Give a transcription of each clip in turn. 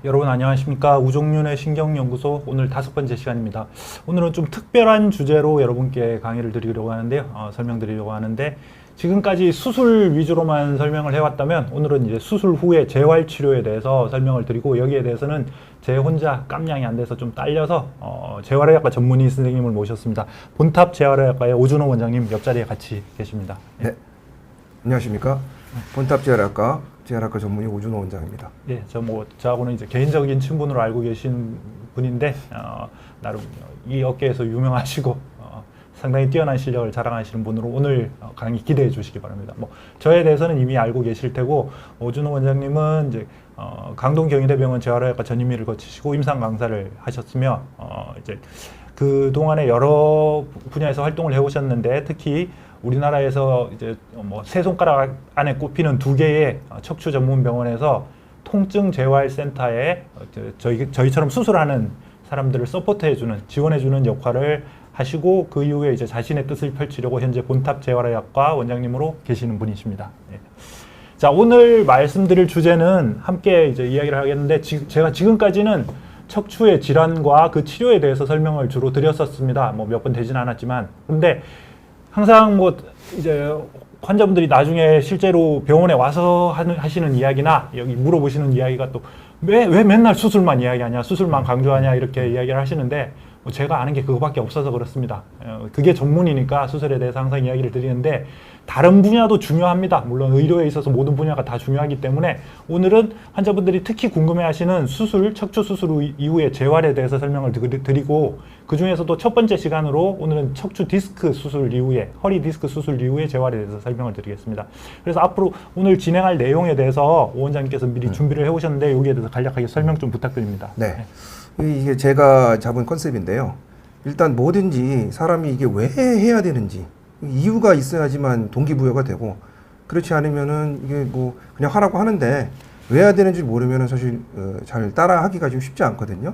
여러분 안녕하십니까. 우종윤의 신경연구소 오늘 5번째 시간입니다. 오늘은 좀 특별한 주제로 여러분께 강의를 드리려고 하는데요. 설명드리려고 하는데 지금까지 수술 위주로만 설명을 해왔다면 오늘은 이제 수술 후에 재활치료에 대해서 설명을 드리고 여기에 대해서는 제 혼자 깜냥이 안 돼서 좀 딸려서 재활의학과 전문의 선생님을 모셨습니다. 본탑 재활의학과의 오준호 원장님 옆자리에 같이 계십니다. 네. 안녕하십니까. 본탑 재활의학과 전문의 오준호 원장입니다. 예, 저하고는 이제 개인적인 친분으로 알고 계신 분인데 나름 이 업계에서 유명하시고 상당히 뛰어난 실력을 자랑하시는 분으로 오늘 강의 기대해 주시기 바랍니다. 저에 대해서는 이미 알고 계실 테고 오준호 원장님은 이제 강동 경희대병원 재활의학과 전임의를 거치시고 임상 강사를 하셨으며 이제 그 동안에 여러 분야에서 활동을 해오셨는데 특히 우리나라에서 이제 세 손가락 안에 꼽히는 2개의 척추 전문 병원에서 통증 재활 센터에 저희처럼 수술하는 사람들을 서포트해주는 지원해주는 역할을 하시고 그 이후에 이제 자신의 뜻을 펼치려고 현재 본탑 재활의학과 원장님으로 계시는 분이십니다. 예. 자, 오늘 말씀드릴 주제는 함께 이제 이야기를 하겠는데 제가 지금까지는 척추의 질환과 그 치료에 대해서 설명을 주로 드렸었습니다. 몇 번 되진 않았지만 근데 항상 이제 환자분들이 나중에 실제로 병원에 와서 하시는 이야기나 여기 물어보시는 이야기가 또 왜 맨날 수술만 이야기하냐, 수술만 강조하냐 이렇게 이야기를 하시는데 제가 아는 게 그거밖에 없어서 그렇습니다. 그게 전문이니까 수술에 대해서 항상 이야기를 드리는데 다른 분야도 중요합니다. 물론 의료에 있어서 모든 분야가 다 중요하기 때문에 오늘은 환자분들이 특히 궁금해하시는 척추 수술 이후의 재활에 대해서 설명을 드리고 그 중에서도 첫 번째 시간으로 오늘은 척추 디스크 수술 이후에 허리 디스크 수술 이후의 재활에 대해서 설명을 드리겠습니다. 그래서 앞으로 오늘 진행할 내용에 대해서 오 원장님께서 미리 준비를 해오셨는데 여기에 대해서 간략하게 설명 좀 부탁드립니다. 네. 이게 제가 잡은 컨셉인데요. 일단 뭐든지 사람이 이게 왜 해야 되는지 이유가 있어야지만 동기부여가 되고 그렇지 않으면은 이게 그냥 하라고 하는데 왜 해야 되는지 모르면은 사실 잘 따라하기가 좀 쉽지 않거든요.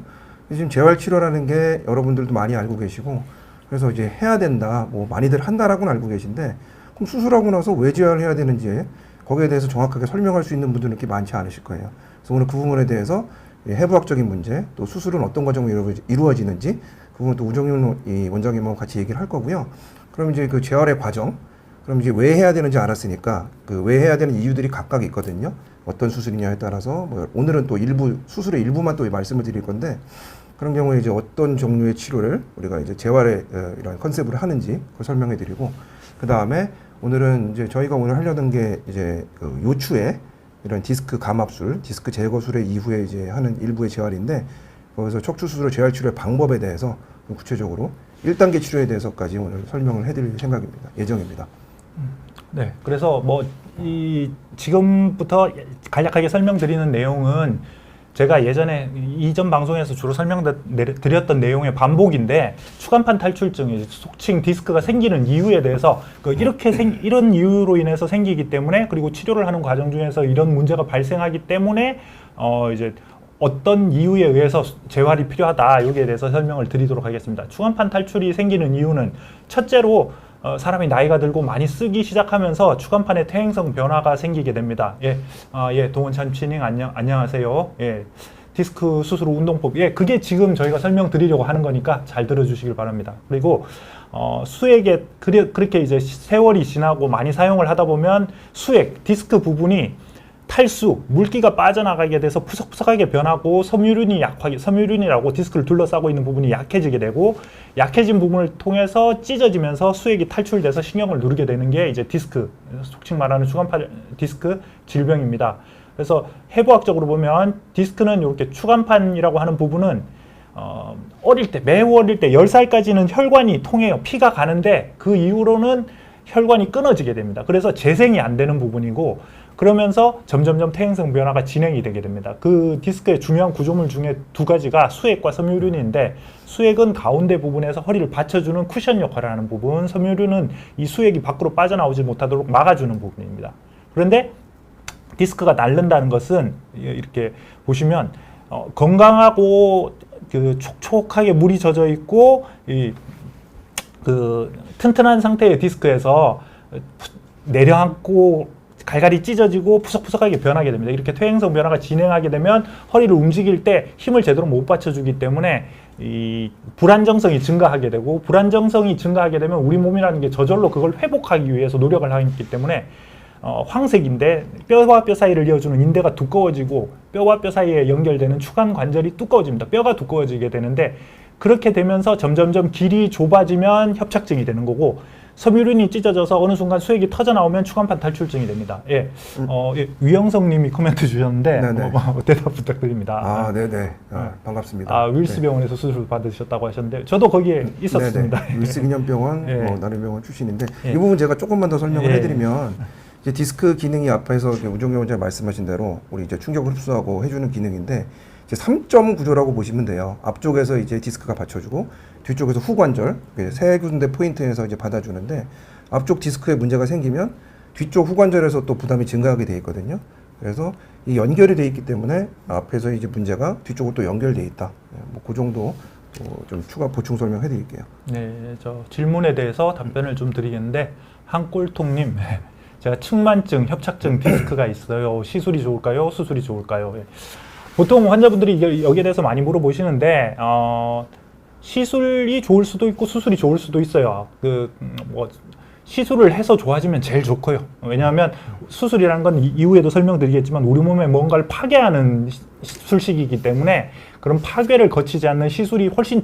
지금 재활치료라는 게 여러분들도 많이 알고 계시고 그래서 이제 해야 된다, 많이들 한다라고는 알고 계신데 그럼 수술하고 나서 왜 재활을 해야 되는지 거기에 대해서 정확하게 설명할 수 있는 분들은 이렇게 많지 않으실 거예요. 그래서 오늘 그 부분에 대해서 해부학적인 문제, 또 수술은 어떤 과정으로 이루어지는지 그 부분 또 우정윤 원장님하고 같이 얘기를 할 거고요. 그럼 이제 그 재활의 과정, 그럼 이제 왜 해야 되는지 알았으니까 그 왜 해야 되는 이유들이 각각 있거든요. 어떤 수술이냐에 따라서 오늘은 또 수술의 일부만 또 말씀을 드릴 건데 그런 경우에 이제 어떤 종류의 치료를 우리가 이제 재활의 이런 컨셉으로 하는지 그걸 설명해 드리고 그 다음에 오늘은 이제 저희가 오늘 하려던 게 이제 그 요추의 이런 디스크 감압술, 디스크 제거술의 이후에 이제 하는 일부의 재활인데 거기서 척추 수술의 재활 치료의 방법에 대해서 구체적으로 1단계 치료에 대해서까지 오늘 설명을 해드릴 예정입니다. 네, 그래서 지금부터 간략하게 설명드리는 내용은 제가 예전에 이전 방송에서 주로 설명드렸던 내용의 반복인데 추간판 탈출증, 속칭 디스크가 생기는 이유에 대해서 이런 이유로 인해서 생기기 때문에 그리고 치료를 하는 과정 중에서 이런 문제가 발생하기 때문에 이제 어떤 이유에 의해서 재활이 필요하다 여기에 대해서 설명을 드리도록 하겠습니다. 추간판 탈출이 생기는 이유는 첫째로 사람이 나이가 들고 많이 쓰기 시작하면서 추간판의 퇴행성 변화가 생기게 됩니다. 동원찬 치닝 안녕하세요. 디스크 수술 후 운동법. 그게 지금 저희가 설명드리려고 하는 거니까 잘 들어주시길 바랍니다. 그리고 수액에 그렇게 이제 세월이 지나고 많이 사용을 하다 보면 디스크 부분이 탈수, 물기가 빠져나가게 돼서 푸석푸석하게 변하고 섬유륜이라고 디스크를 둘러싸고 있는 부분이 약해지게 되고 약해진 부분을 통해서 찢어지면서 수액이 탈출돼서 신경을 누르게 되는 게 이제 속칭 말하는 추간판 디스크 질병입니다. 그래서 해부학적으로 보면 디스크는 이렇게 추간판이라고 하는 부분은 매우 어릴 때 10살까지는 혈관이 통해요. 피가 가는데 그 이후로는 혈관이 끊어지게 됩니다. 그래서 재생이 안 되는 부분이고 그러면서 점점점 퇴행성 변화가 진행이 되게 됩니다. 그 디스크의 중요한 구조물 중에 2가지가 수액과 섬유륜인데 수액은 가운데 부분에서 허리를 받쳐주는 쿠션 역할을 하는 부분, 섬유륜은 이 수액이 밖으로 빠져나오지 못하도록 막아주는 부분입니다. 그런데 디스크가 닳는다는 것은 이렇게 보시면 건강하고 촉촉하게 물이 젖어 있고 튼튼한 상태의 디스크에서 내려앉고 갈갈이 찢어지고 푸석푸석하게 변하게 됩니다. 이렇게 퇴행성 변화가 진행하게 되면 허리를 움직일 때 힘을 제대로 못 받쳐주기 때문에 이 불안정성이 증가하게 되고, 불안정성이 증가하게 되면 우리 몸이라는 게 저절로 그걸 회복하기 위해서 노력을 하기 때문에 황색인데 뼈와 뼈 사이를 이어주는 인대가 두꺼워지고 뼈와 뼈 사이에 연결되는 추간 관절이 두꺼워집니다. 뼈가 두꺼워지게 되는데, 그렇게 되면서 점점점 길이 좁아지면 협착증이 되는 거고, 섬유륜이 찢어져서 어느 순간 수액이 터져 나오면 추간판 탈출증이 됩니다. 예, 예, 위영성님이 코멘트 주셨는데 대답 부탁드립니다. 아, 네네. 반갑습니다. 아, 윌스 병원에서 수술 받으셨다고 하셨는데 저도 거기에 있었습니다. 네네. 윌스 기념병원, 예. 나름병원 출신인데 예. 이 부분 제가 조금만 더 설명을 예. 해드리면, 이제 디스크 기능이 앞에서 우종경 원장님 말씀하신 대로 우리 이제 충격을 흡수하고 해주는 기능인데, 이제 3점 구조라고 보시면 돼요. 앞쪽에서 이제 디스크가 받쳐주고 뒤쪽에서 후관절 세 군데 포인트에서 이제 받아주는데, 앞쪽 디스크에 문제가 생기면 뒤쪽 후관절에서 또 부담이 증가하게 돼 있거든요. 그래서 이 연결이 돼 있기 때문에 앞에서 이제 문제가 뒤쪽으로 또 연결돼 있다. 뭐 그 정도 좀 추가 보충 설명해 드릴게요. 네, 저 질문에 대해서 답변을 좀 드리겠는데, 한골통님, 제가 측만증, 협착증, 디스크가 있어요. 시술이 좋을까요? 수술이 좋을까요? 예. 보통 환자분들이 여기에 대해서 많이 물어보시는데, 시술이 좋을 수도 있고 수술이 좋을 수도 있어요. 시술을 해서 좋아지면 제일 좋고요. 왜냐하면 수술이라는 건 이후에도 설명드리겠지만 우리 몸에 뭔가를 파괴하는 수술식이기 때문에 그런 파괴를 거치지 않는 시술이 훨씬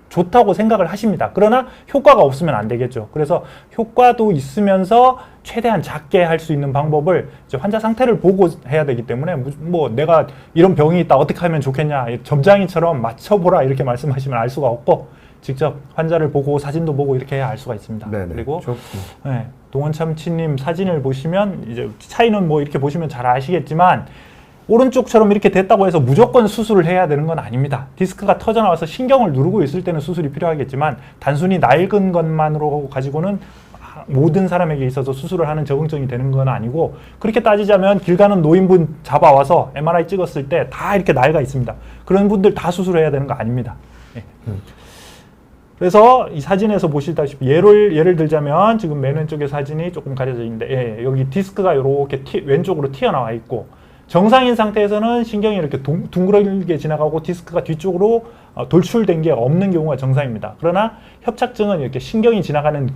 좋다고 생각을 하십니다. 그러나 효과가 없으면 안 되겠죠. 그래서 효과도 있으면서 최대한 작게 할 수 있는 방법을 이제 환자 상태를 보고 해야 되기 때문에, 뭐 내가 이런 병이 있다 어떻게 하면 좋겠냐, 점장이처럼 맞춰보라 이렇게 말씀하시면 알 수가 없고, 직접 환자를 보고 사진도 보고 이렇게 해야 알 수가 있습니다. 네네. 그리고 네, 동원참치님 사진을 보시면 이제 차이는 뭐 이렇게 보시면 잘 아시겠지만, 오른쪽처럼 이렇게 됐다고 해서 무조건 수술을 해야 되는 건 아닙니다. 디스크가 터져나와서 신경을 누르고 있을 때는 수술이 필요하겠지만, 단순히 낡은 것만으로 가지고는 모든 사람에게 있어서 수술을 하는 적응증이 되는 건 아니고, 그렇게 따지자면 길 가는 노인분 잡아와서 MRI 찍었을 때 다 이렇게 낡아 있습니다. 그런 분들 다 수술해야 되는 거 아닙니다. 예. 그래서 이 사진에서 보시다시피 예를 들자면 지금 맨 왼쪽에 사진이 조금 가려져 있는데, 예, 여기 디스크가 이렇게 왼쪽으로 튀어나와 있고, 정상인 상태에서는 신경이 이렇게 둥그렇게 지나가고 디스크가 뒤쪽으로 돌출된 게 없는 경우가 정상입니다. 그러나 협착증은 이렇게 신경이 지나가는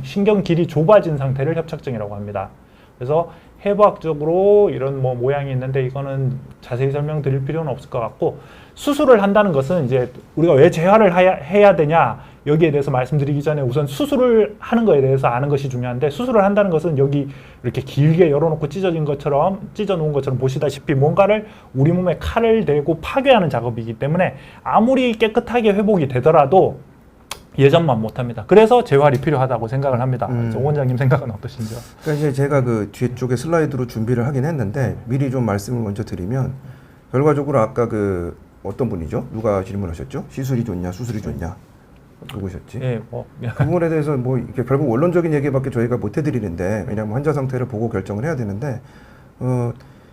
신경 길이 좁아진 상태를 협착증이라고 합니다. 그래서 해부학적으로 이런 뭐 모양이 있는데 이거는 자세히 설명드릴 필요는 없을 것 같고, 수술을 한다는 것은 이제 우리가 왜 재활을 해야 되냐, 여기에 대해서 말씀드리기 전에 우선 수술을 하는 거에 대해서 아는 것이 중요한데, 수술을 한다는 것은 여기 이렇게 길게 열어놓고 찢어 놓은 것처럼 보시다시피 뭔가를 우리 몸에 칼을 대고 파괴하는 작업이기 때문에 아무리 깨끗하게 회복이 되더라도 예전만 못합니다. 그래서 재활이 필요하다고 생각을 합니다. 정 원장님 생각은 어떠신지요? 그러니까 이제 제가 그 뒤쪽에 슬라이드로 준비를 하긴 했는데, 미리 좀 말씀을 먼저 드리면, 결과적으로 아까 그 어떤 분이죠? 누가 질문하셨죠? 시술이 좋냐, 수술이 좋냐? 누구셨지? 예, 그 부분에 대해서 뭐 이렇게 결국 원론적인 얘기밖에 저희가 못 해드리는데, 왜냐하면 환자 상태를 보고 결정을 해야 되는데,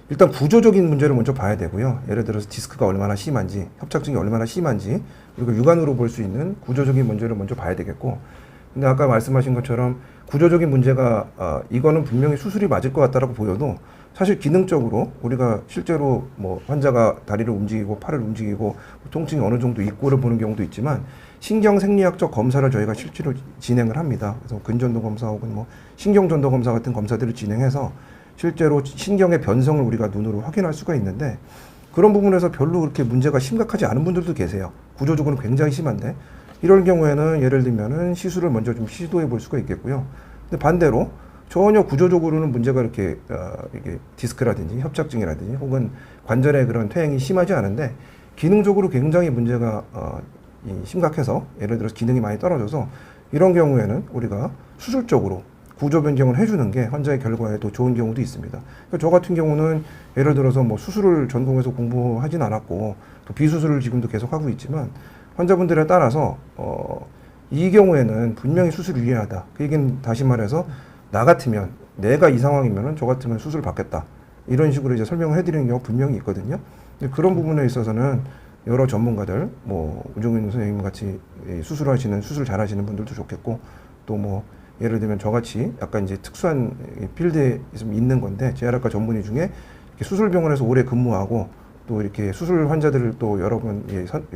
일단 구조적인 문제를 먼저 봐야 되고요. 예를 들어서 디스크가 얼마나 심한지, 협착증이 얼마나 심한지, 그리고 육안으로 볼 수 있는 구조적인 문제를 먼저 봐야 되겠고, 근데 아까 말씀하신 것처럼 구조적인 문제가 이거는 분명히 수술이 맞을 것 같다라고 보여도, 사실 기능적으로 우리가 실제로 뭐 환자가 다리를 움직이고 팔을 움직이고 통증이 어느 정도 있고를 보는 경우도 있지만, 신경 생리학적 검사를 저희가 실제로 진행을 합니다. 그래서 근전도 검사 혹은 뭐 신경전도 검사 같은 검사들을 진행해서 실제로 신경의 변성을 우리가 눈으로 확인할 수가 있는데, 그런 부분에서 별로 그렇게 문제가 심각하지 않은 분들도 계세요. 구조적으로는 굉장히 심한데, 이럴 경우에는 예를 들면은 시술을 먼저 좀 시도해 볼 수가 있겠고요. 근데 반대로 전혀 구조적으로는 문제가 이렇게 이게 디스크라든지 협착증이라든지 혹은 관절의 그런 퇴행이 심하지 않은데, 기능적으로 굉장히 문제가 심각해서 예를 들어서 기능이 많이 떨어져서, 이런 경우에는 우리가 수술적으로 구조 변경을 해주는 게 환자의 결과에 더 좋은 경우도 있습니다. 그러니까 저 같은 경우는 예를 들어서 뭐 수술을 전공해서 공부하진 않았고 또 비수술을 지금도 계속 하고 있지만, 환자분들에 따라서 이 경우에는 분명히 수술이 유리하다. 그 얘기는 다시 말해서 나 같으면, 내가 이 상황이면은 저 같으면 수술 받겠다, 이런 식으로 이제 설명을 해드리는 경우가 분명히 있거든요. 그런 부분에 있어서는 여러 전문가들, 뭐 우종윤 선생님 같이 수술 잘하시는 분들도 좋겠고, 또 뭐 예를 들면 저같이 약간 이제 특수한 필드에 좀 있는 건데 재활학과 전문의 중에 이렇게 수술병원에서 오래 근무하고 또 이렇게 수술 환자들을 또 여러 번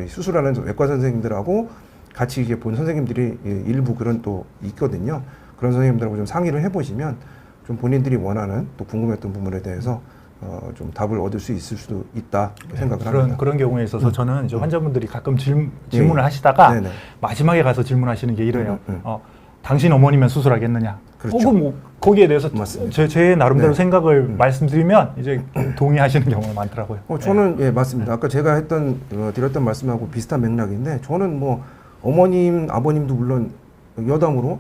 수술하는 외과 선생님들하고 같이 이게 본 선생님들이 일부 그런 또 있거든요. 그런 선생님들하고 좀 상의를 해보시면 좀 본인들이 원하는 또 궁금했던 부분에 대해서 좀 답을 얻을 수 있을 수도 있다 생각을 합니다. 그런 경우에 있어서 저는 이제 환자분들이 가끔 질문을 예. 하시다가 네네. 마지막에 가서 질문하시는 게 이래요. 당신 어머니면 수술하겠느냐? 그렇죠. 혹은 뭐 거기에 대해서 맞습니다. 제 나름대로 네. 생각을 말씀드리면 이제 동의하시는 경우가 많더라고요. 저는 예 맞습니다. 아까 제가 드렸던 말씀하고 비슷한 맥락인데 저는 뭐 어머님, 아버님도 물론 여담으로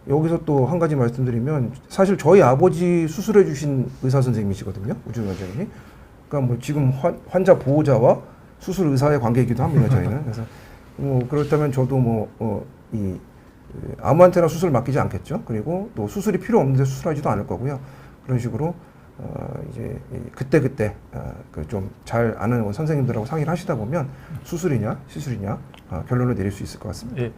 여기서 또 한 가지 말씀드리면 사실 저희 아버지 수술해 주신 의사 선생님이시거든요. 우준 원장님이. 그러니까 뭐 지금 환자 보호자와 수술 의사의 관계이기도 합니다. 저희는. 그래서 뭐 그렇다면 저도 이 아무한테나 수술 맡기지 않겠죠. 그리고 또 수술이 필요 없는데 수술하지도 않을 거고요. 그런 식으로 이제 그때 그 좀 잘 아는 선생님들하고 상의를 하시다 보면 수술이냐 시술이냐 결론을 내릴 수 있을 것 같습니다. 예,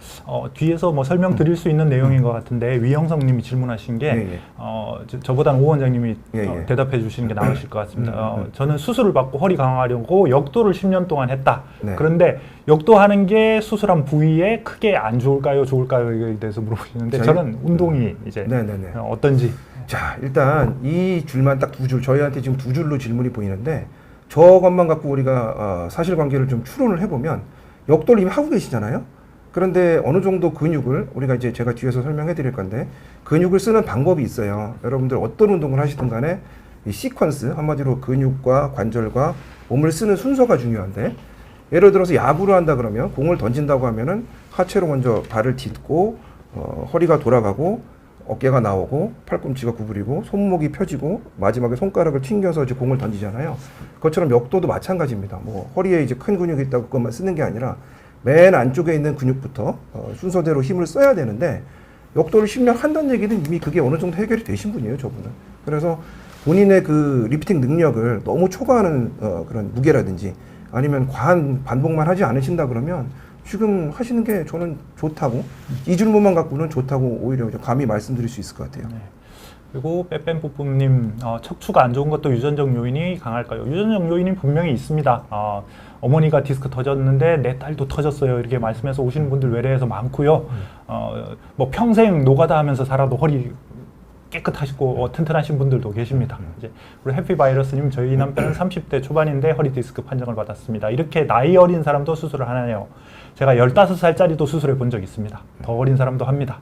뒤에서 뭐 설명드릴 수 있는 내용인 것 같은데 위영성님이 질문하신 게 예, 예. 저보다는 오 원장님이 예. 대답해 주시는 게 나으실 것 같습니다. 저는 수술을 받고 허리 강화하려고 역도를 10년 동안 했다. 네. 그런데 역도하는 게 수술한 부위에 크게 안 좋을까요, 좋을까요에 대해서 물어보시는데 저는 운동이 이제 네네네. 어떤지. 자, 일단 이 줄만 딱 두 줄, 저희한테 지금 두 줄로 질문이 보이는데 저것만 갖고 우리가 사실관계를 좀 추론을 해보면 역도를 이미 하고 계시잖아요. 그런데 어느 정도 근육을 우리가 이제 제가 뒤에서 설명해 드릴 건데 근육을 쓰는 방법이 있어요. 여러분들 어떤 운동을 하시든 간에 이 시퀀스, 한마디로 근육과 관절과 몸을 쓰는 순서가 중요한데 예를 들어서 야구를 한다 그러면 공을 던진다고 하면은 하체로 먼저 발을 딛고 허리가 돌아가고 어깨가 나오고 팔꿈치가 구부리고 손목이 펴지고 마지막에 손가락을 튕겨서 이제 공을 던지잖아요. 그것처럼 역도도 마찬가지입니다. 뭐 허리에 이제 큰 근육이 있다고 그것만 쓰는 게 아니라 맨 안쪽에 있는 근육부터 순서대로 힘을 써야 되는데 역도를 10년 한다는 얘기는 이미 그게 어느 정도 해결이 되신 분이에요, 저분은. 그래서 본인의 그 리프팅 능력을 너무 초과하는 그런 무게라든지 아니면 과한 반복만 하지 않으신다 그러면 지금 하시는 게 저는 좋다고 이 줄문만 갖고는 좋다고 오히려 감히 말씀드릴 수 있을 것 같아요. 네. 그리고 빼뺀뽀뽀님 척추가 안 좋은 것도 유전적 요인이 강할까요? 유전적 요인이 분명히 있습니다. 어머니가 디스크 터졌는데 내 딸도 터졌어요. 이렇게 말씀해서 오시는 분들 외래에서 많고요. 뭐 평생 노가다 하면서 살아도 허리 깨끗하시고 튼튼하신 분들도 계십니다. 이제 그리고 해피바이러스님 저희 남편은 30대 초반인데 허리 디스크 판정을 받았습니다. 이렇게 나이 어린 사람도 수술을 하나요? 제가 15살짜리도 수술해 본 적 있습니다. 더 어린 사람도 합니다.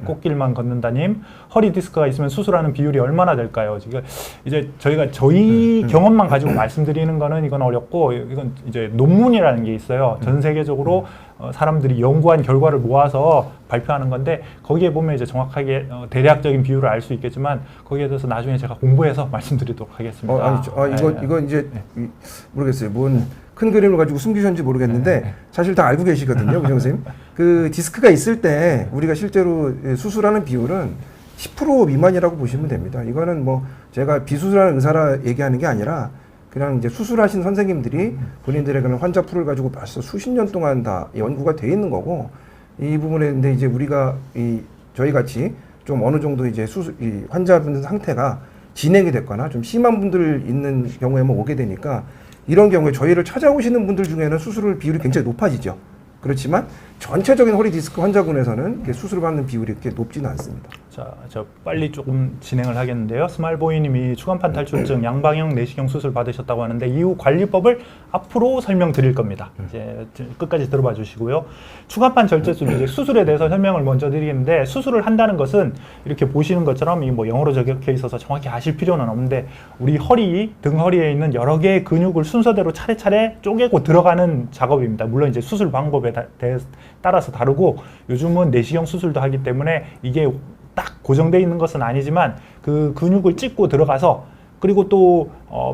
꽃길만 걷는다님, 허리 디스크가 있으면 수술하는 비율이 얼마나 될까요? 지금 이제 저희 경험만 가지고 말씀드리는 거는 이건 어렵고 이건 이제 논문이라는 게 있어요. 전 세계적으로 사람들이 연구한 결과를 모아서 발표하는 건데 거기에 보면 이제 정확하게 대략적인 비율을 알 수 있겠지만 거기에 대해서 나중에 제가 공부해서 말씀드리도록 하겠습니다. 이건 이제 모르겠어요. 뭔 큰 그림을 가지고 숨기셨는지 모르겠는데 사실 다 알고 계시거든요, 우정 선생님. 그 디스크가 있을 때 우리가 실제로 수술하는 비율은 10% 미만이라고 보시면 됩니다. 이거는 뭐 제가 비수술하는 의사라 얘기하는 게 아니라 그냥 이제 수술하신 선생님들이 본인들의 그런 환자 풀을 가지고 벌써 수십 년 동안 다 연구가 돼 있는 거고 이 부분에 근데 이제 우리가 저희 같이 좀 어느 정도 이제 이 환자분 상태가 진행이 됐거나 좀 심한 분들 있는 경우에만 오게 되니까 이런 경우에 저희를 찾아오시는 분들 중에는 수술 비율이 굉장히 높아지죠. 그렇지만 전체적인 허리 디스크 환자군에서는 수술을 받는 비율이 그렇게 높지는 않습니다. 자, 저 빨리 조금 진행을 하겠는데요. 스말보이님이 추간판 탈출증 양방향 내시경 수술 받으셨다고 하는데 이후 관리법을 앞으로 설명드릴 겁니다. 이제 끝까지 들어봐 주시고요. 추간판 절제술 이제 수술에 대해서 설명을 먼저 드리겠는데 수술을 한다는 것은 이렇게 보시는 것처럼 이 뭐 영어로 적혀 있어서 정확히 아실 필요는 없는데 우리 허리 등 허리에 있는 여러 개의 근육을 순서대로 차례차례 쪼개고 들어가는 작업입니다. 물론 이제 수술 방법에 따라서 다르고 요즘은 내시경 수술도 하기 때문에 이게 딱 고정되어 있는 것은 아니지만 그 근육을 찝고 들어가서 그리고 또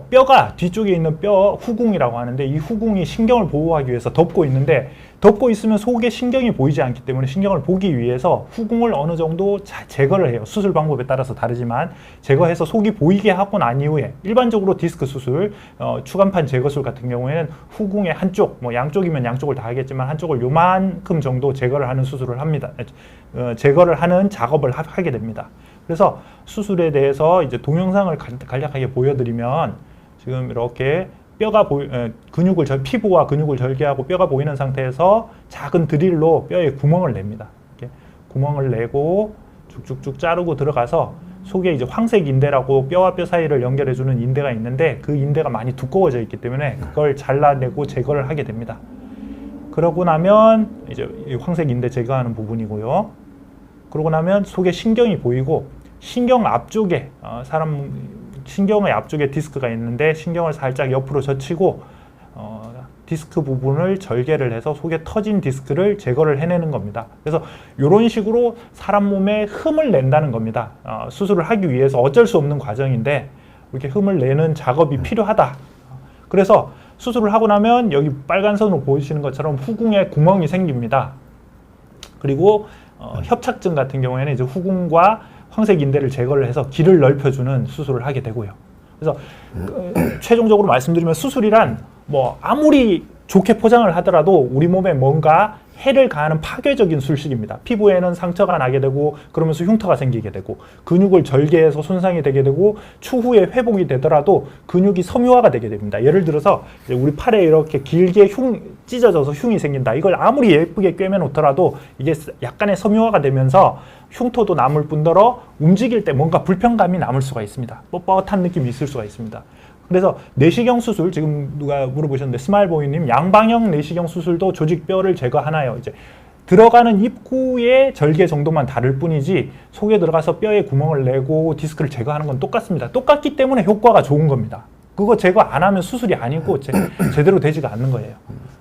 뼈가 뒤쪽에 있는 뼈 후궁이라고 하는데 이 후궁이 신경을 보호하기 위해서 덮고 있는데 덮고 있으면 속에 신경이 보이지 않기 때문에 신경을 보기 위해서 후궁을 어느 정도 제거를 해요. 수술 방법에 따라서 다르지만 제거해서 속이 보이게 하고 난 이후에 일반적으로 디스크 수술, 추간판 제거술 같은 경우에는 후궁의 한쪽, 뭐 양쪽이면 양쪽을 다 하겠지만 한쪽을 요만큼 정도 제거를 하는 수술을 합니다. 제거를 하는 작업을 하게 됩니다. 그래서 수술에 대해서 이제 동영상을 간략하게 보여드리면 지금 이렇게 뼈가 근육을 피부와 근육을 절개하고 뼈가 보이는 상태에서 작은 드릴로 뼈에 구멍을 냅니다. 이렇게 구멍을 내고 쭉쭉쭉 자르고 들어가서 속에 이제 황색 인대라고 뼈와 뼈 사이를 연결해주는 인대가 있는데 그 인대가 많이 두꺼워져 있기 때문에 그걸 잘라내고 제거를 하게 됩니다. 그러고 나면 이제 이 황색 인대 제거하는 부분이고요. 그러고 나면 속에 신경이 보이고 신경 앞쪽에 신경의 앞쪽에 디스크가 있는데 신경을 살짝 옆으로 젖히고 디스크 부분을 절개를 해서 속에 터진 디스크를 제거를 해내는 겁니다. 그래서 이런 식으로 사람 몸에 흠을 낸다는 겁니다. 수술을 하기 위해서 어쩔 수 없는 과정인데 이렇게 흠을 내는 작업이 필요하다. 그래서 수술을 하고 나면 여기 빨간 선으로 보이시는 것처럼 후궁에 구멍이 생깁니다. 그리고 협착증 같은 경우에는 이제 후궁과 황색 인대를 제거를 해서 길을 넓혀주는 수술을 하게 되고요. 그래서 최종적으로 말씀드리면 수술이란 뭐 아무리 좋게 포장을 하더라도 우리 몸에 뭔가 해를 가하는 파괴적인 술식입니다. 피부에는 상처가 나게 되고 그러면서 흉터가 생기게 되고 근육을 절개해서 손상이 되게 되고 추후에 회복이 되더라도 근육이 섬유화가 되게 됩니다. 예를 들어서 우리 팔에 이렇게 길게 찢어져서 흉이 생긴다. 이걸 아무리 예쁘게 꿰매 놓더라도 이게 약간의 섬유화가 되면서 흉터도 남을 뿐더러 움직일 때 뭔가 불편감이 남을 수가 있습니다. 뻣뻣한 느낌이 있을 수가 있습니다. 그래서 내시경 수술, 지금 누가 물어보셨는데 스마일보이님, 양방형 내시경 수술도 조직뼈를 제거하나요? 이제 들어가는 입구의 절개 정도만 다를 뿐이지 속에 들어가서 뼈에 구멍을 내고 디스크를 제거하는 건 똑같습니다. 똑같기 때문에 효과가 좋은 겁니다. 그거 제거 안 하면 수술이 아니고 제대로 되지가 않는 거예요.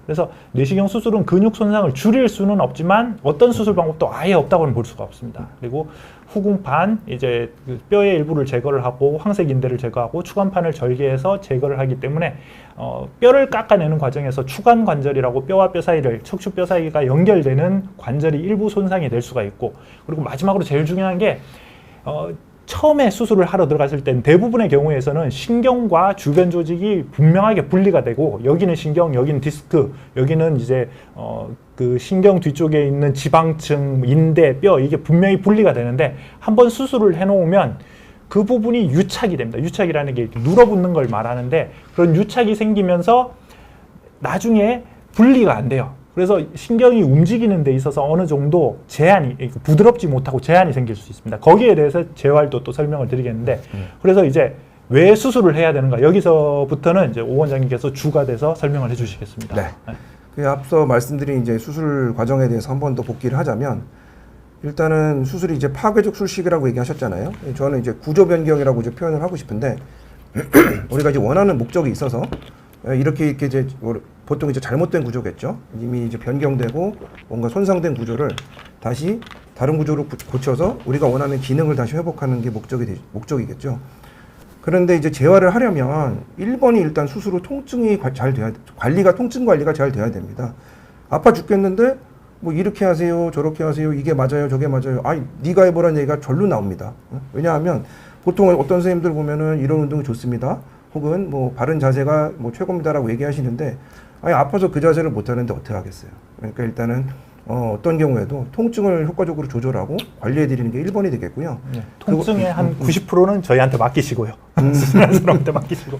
그래서 내시경 수술은 근육 손상을 줄일 수는 없지만 어떤 수술 방법도 아예 없다고는 볼 수가 없습니다. 그리고 후궁판, 이제 그 뼈의 일부를 제거를 하고 황색 인대를 제거하고 추간판을 절개해서 제거를 하기 때문에 뼈를 깎아내는 과정에서 추간 관절이라고 뼈와 뼈 사이를 척추 뼈 사이가 연결되는 관절이 일부 손상이 될 수가 있고, 그리고 마지막으로 제일 중요한 게 처음에 수술을 하러 들어갔을 땐 대부분의 경우에서는 신경과 주변 조직이 분명하게 분리가 되고 여기는 신경, 여기는 디스크, 여기는 이제 그 신경 뒤쪽에 있는 지방층, 인대, 뼈 이게 분명히 분리가 되는데 한번 수술을 해놓으면 그 부분이 유착이 됩니다. 유착이라는 게 이렇게 눌어붙는 걸 말하는데 그런 유착이 생기면서 나중에 분리가 안 돼요. 그래서 신경이 움직이는 데 있어서 어느 정도 제한이, 부드럽지 못하고 제한이 생길 수 있습니다. 거기에 대해서 재활도 또 설명을 드리겠는데, 그래서 이제 왜 수술을 해야 되는가, 여기서부터는 이제 오 원장님께서 주가 돼서 설명을 해주시겠습니다. 네. 그 앞서 말씀드린 이제 수술 과정에 대해서 한 번 더 복기를 하자면, 일단은 수술이 이제 파괴적 술식이라고 얘기하셨잖아요. 저는 이제 구조 변경이라고 이제 표현을 하고 싶은데, 우리가 이제 원하는 목적이 있어서 이렇게 이제 보통 이제 잘못된 구조겠죠. 이미 이제 변경되고 뭔가 손상된 구조를 다시 다른 구조로 고쳐서 우리가 원하는 기능을 다시 회복하는 게 목적이겠죠. 그런데 이제 재활을 하려면 1번이 일단 수술 후 통증이 잘 돼야, 통증 관리가 잘 돼야 됩니다. 아파 죽겠는데 뭐 이렇게 하세요, 저렇게 하세요, 이게 맞아요, 저게 맞아요. 아니, 네가 해보라는 얘기가 절로 나옵니다. 왜냐하면 보통 어떤 선생님들 보면은 이런 운동이 좋습니다. 혹은 뭐 바른 자세가 뭐 최고입니다라고 얘기하시는데, 아니 아파서 그 자세를 못 하는데 어떻게 하겠어요. 그러니까 일단은 어떤 경우에도 통증을 효과적으로 조절하고 관리해 드리는 게 1번이 되겠고요. 네, 통증의 한 90%는 저희한테 맡기시고요. 수술하는 사람한테 맡기시고.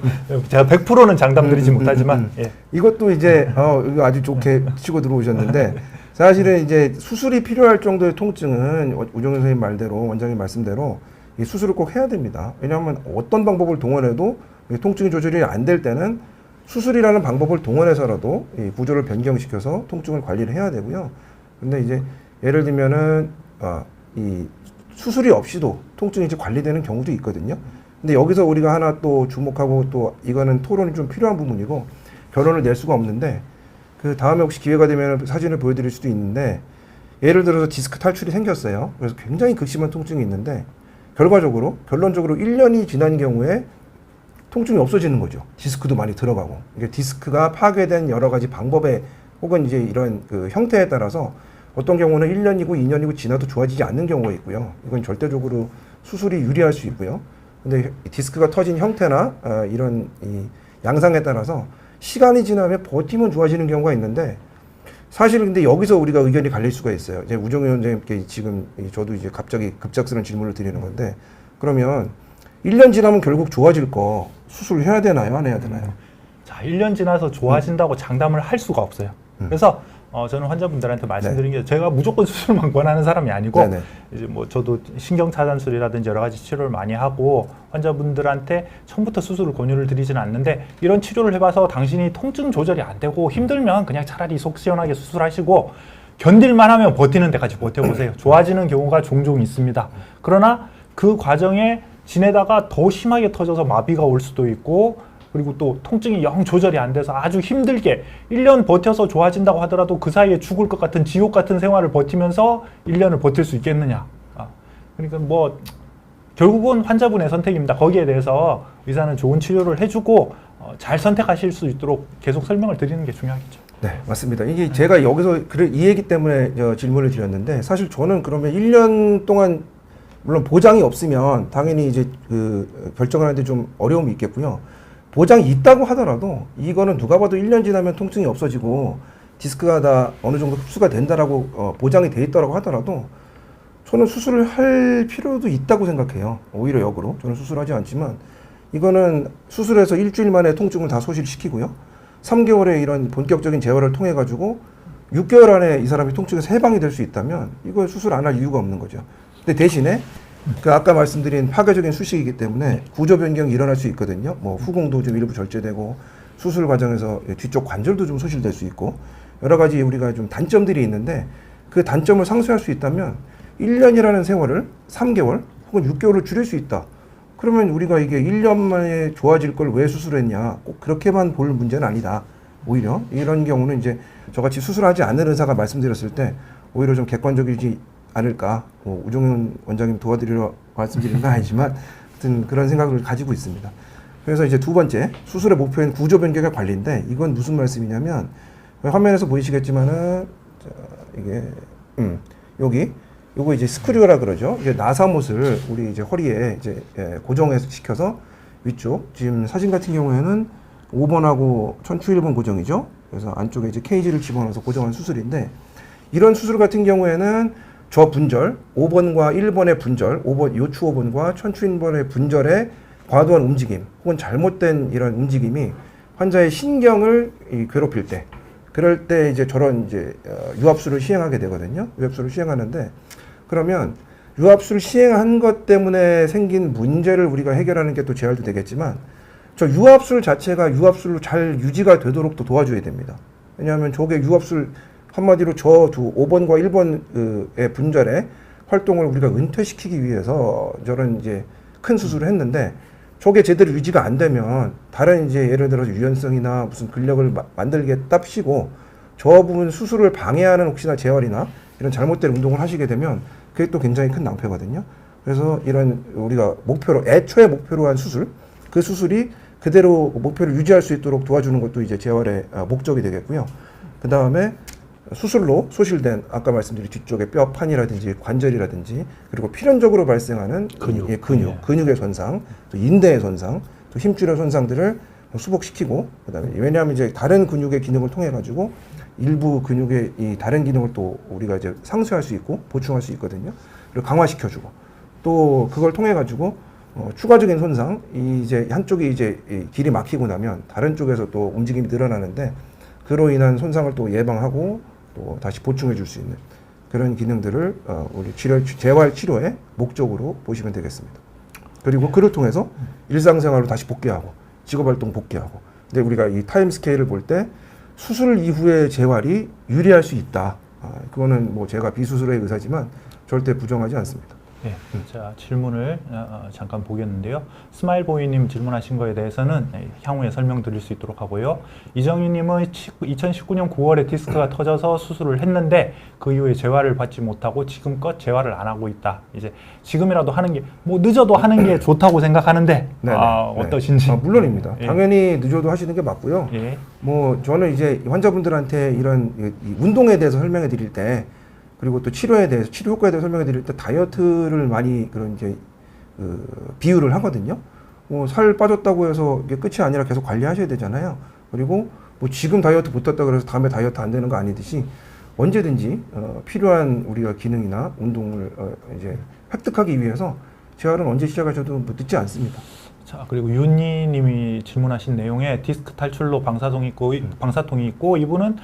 제가 100%는 장담드리지 못하지만 예. 이것도 이제 이거 아주 좋게 치고 들어오셨는데, 사실은 이제 수술이 필요할 정도의 통증은 우정 선생님 말대로, 원장님 말씀대로 이 수술을 꼭 해야 됩니다. 왜냐하면 어떤 방법을 동원해도 통증이 조절이 안 될 때는 수술이라는 방법을 동원해서라도 이 구조를 변경시켜서 통증을 관리를 해야 되고요. 근데 이제 예를 들면은 이 수술이 없이도 통증이 이제 관리되는 경우도 있거든요. 근데 여기서 우리가 하나 또 주목하고, 또 이거는 토론이 좀 필요한 부분이고 결론을 낼 수가 없는데, 그 다음에 혹시 기회가 되면 사진을 보여드릴 수도 있는데, 예를 들어서 디스크 탈출이 생겼어요. 그래서 굉장히 극심한 통증이 있는데 결론적으로 1년이 지난 경우에 통증이 없어지는 거죠. 디스크도 많이 들어가고. 이게 디스크가 파괴된 여러 가지 방법에 혹은 이제 이런 그 형태에 따라서 어떤 경우는 1년이고 2년이고 지나도 좋아지지 않는 경우가 있고요. 이건 절대적으로 수술이 유리할 수 있고요. 근데 디스크가 터진 형태나 이런 이 양상에 따라서 시간이 지나면 버티면 좋아지는 경우가 있는데 사실 근데 여기서 우리가 의견이 갈릴 수가 있어요. 이제 우정희 원장님께 지금 저도 이제 갑자기 급작스러운 질문을 드리는 건데 그러면 1년 지나면 결국 좋아질 거 수술해야 되나요? 안 해야 되나요? 자, 1년 지나서 좋아진다고 장담을 할 수가 없어요. 그래서 저는 환자분들한테 말씀드린 게 제가 무조건 수술만 권하는 사람이 아니고 네네. 이제 뭐 저도 신경차단술이라든지 여러 가지 치료를 많이 하고 환자분들한테 처음부터 수술을 권유를 드리지는 않는데 이런 치료를 해봐서 당신이 통증 조절이 안 되고 힘들면 그냥 차라리 속 시원하게 수술하시고 견딜만 하면 버티는 데까지 버텨보세요. 좋아지는 경우가 종종 있습니다. 그러나 그 과정에 지내다가 더 심하게 터져서 마비가 올 수도 있고 그리고 또 통증이 영 조절이 안 돼서 아주 힘들게 1년 버텨서 좋아진다고 하더라도 그 사이에 죽을 것 같은 지옥 같은 생활을 버티면서 1년을 버틸 수 있겠느냐. 그러니까 뭐 결국은 환자분의 선택입니다. 거기에 대해서 의사는 좋은 치료를 해주고 잘 선택하실 수 있도록 계속 설명을 드리는 게 중요하겠죠. 네, 맞습니다. 이게 제가 여기서 이 얘기 때문에 질문을 드렸는데 사실 저는 그러면 1년 동안 물론 보장이 없으면 당연히 이제 그 결정하는데 좀 어려움이 있겠고요. 보장이 있다고 하더라도 이거는 누가 봐도 1년 지나면 통증이 없어지고 디스크가 다 어느 정도 흡수가 된다라고 보장이 돼 있다고 하더라도 저는 수술을 할 필요도 있다고 생각해요. 오히려 역으로 저는 수술하지 않지만 이거는 수술해서 일주일 만에 통증을 다 소실시키고요. 3개월의 이런 본격적인 재활을 통해 가지고 6개월 안에 이 사람이 통증에서 해방이 될 수 있다면 이걸 수술 안 할 이유가 없는 거죠. 근데 대신에 그 아까 말씀드린 파괴적인 수식이기 때문에 구조 변경이 일어날 수 있거든요. 뭐 후공도 좀 일부 절제되고 수술 과정에서 뒤쪽 관절도 좀 소실될 수 있고 여러 가지 우리가 좀 단점들이 있는데 그 단점을 상쇄할 수 있다면 1년이라는 세월을 3개월 혹은 6개월을 줄일 수 있다. 그러면 우리가 이게 1년 만에 좋아질 걸 왜 수술했냐. 꼭 그렇게만 볼 문제는 아니다. 오히려 이런 경우는 이제 저같이 수술하지 않는 의사가 말씀드렸을 때 오히려 좀 객관적이지 않을까. 우종현 원장님 도와드리러 말씀드리는 건 아니지만 하여튼 그런 생각을 가지고 있습니다. 그래서 이제 두 번째 수술의 목표인 구조 변경의 관리인데 이건 무슨 말씀이냐면 화면에서 보이시겠지만은 이게 여기 요거 이제 스크류라 그러죠. 이제 나사못을 우리 이제 허리에 이제 고정해서 시켜서 위쪽 지금 사진 같은 경우에는 5번하고 천추 1번 고정이죠. 그래서 안쪽에 이제 케이지를 집어넣어서 고정한 수술인데 이런 수술 같은 경우에는 저 분절 5번과 1번의 분절, 5번 요추 5번과 천추 1번의 분절의 과도한 움직임 혹은 잘못된 이런 움직임이 환자의 신경을 괴롭힐 때 그럴 때 이제 저런 이제 유압술을 시행하게 되거든요. 유압술을 시행하는데 그러면 유압술을 시행한 것 때문에 생긴 문제를 우리가 해결하는 게 또 재활도 되겠지만 저 유압술 자체가 유압술로 잘 유지가 되도록 또 도와줘야 됩니다. 왜냐하면 저게 유압술 한마디로 저 두 5번과 1번의 분절의 활동을 우리가 은퇴시키기 위해서 저런 이제 큰 수술을 했는데 저게 제대로 유지가 안 되면 다른 이제 예를 들어서 유연성이나 무슨 근력을 만들겠답시고 저 부분 수술을 방해하는 혹시나 재활이나 이런 잘못된 운동을 하시게 되면 그게 또 굉장히 큰 낭패거든요. 그래서 이런 우리가 목표로 애초에 목표로 한 수술 그 수술이 그대로 목표를 유지할 수 있도록 도와주는 것도 이제 재활의 목적이 되겠고요. 그 다음에 수술로 소실된 아까 말씀드린 뒤쪽의 뼈판이라든지 관절이라든지 그리고 필연적으로 발생하는 근육의 손상, 또 인대의 손상, 또 힘줄의 손상들을 수복시키고 그다음에 왜냐하면 이제 다른 근육의 기능을 통해 가지고 일부 근육의 이 다른 기능을 또 우리가 이제 상쇄할 수 있고 보충할 수 있거든요. 그리고 강화시켜주고 또 그걸 통해 가지고 추가적인 손상, 이제 한쪽이 이제 길이 막히고 나면 다른 쪽에서 또 움직임이 늘어나는데 그로 인한 손상을 또 예방하고 또 다시 보충해 줄 수 있는 그런 기능들을 우리 재활 치료의 목적으로 보시면 되겠습니다. 그리고 그를 통해서 일상생활로 다시 복귀하고 직업활동 복귀하고. 근데 우리가 이 타임 스케일을 볼 때 수술 이후의 재활이 유리할 수 있다. 그거는 뭐 제가 비수술의 의사지만 절대 부정하지 않습니다. 네, 자 질문을 잠깐 보겠는데요. 스마일보이님 질문하신 거에 대해서는 향후에 설명드릴 수 있도록 하고요. 이정희님은 2019년 9월에 디스크가 터져서 수술을 했는데 그 이후에 재활을 받지 못하고 지금껏 재활을 안 하고 있다. 이제 지금이라도 하는 게 뭐 늦어도 하는 게 좋다고 생각하는데 어떠신지? 물론입니다. 예. 당연히 늦어도 하시는 게 맞고요. 예. 뭐 저는 이제 환자분들한테 이런 이 운동에 대해서 설명해 드릴 때 그리고 또 치료에 대해서 치료 효과에 대해서 설명해 드릴 때 다이어트를 많이 그런 이제 비유를 하거든요. 뭐 살 빠졌다고 해서 이게 끝이 아니라 계속 관리하셔야 되잖아요. 그리고 뭐 지금 다이어트 붙었다 그래서 다음에 다이어트 안 되는 거 아니듯이 언제든지 필요한 우리가 기능이나 운동을 이제 획득하기 위해서 재활은 언제 시작하셔도 뭐 늦지 않습니다. 자, 그리고 윤희님이 질문하신 내용에 디스크 탈출로 방사통이 있고 이분은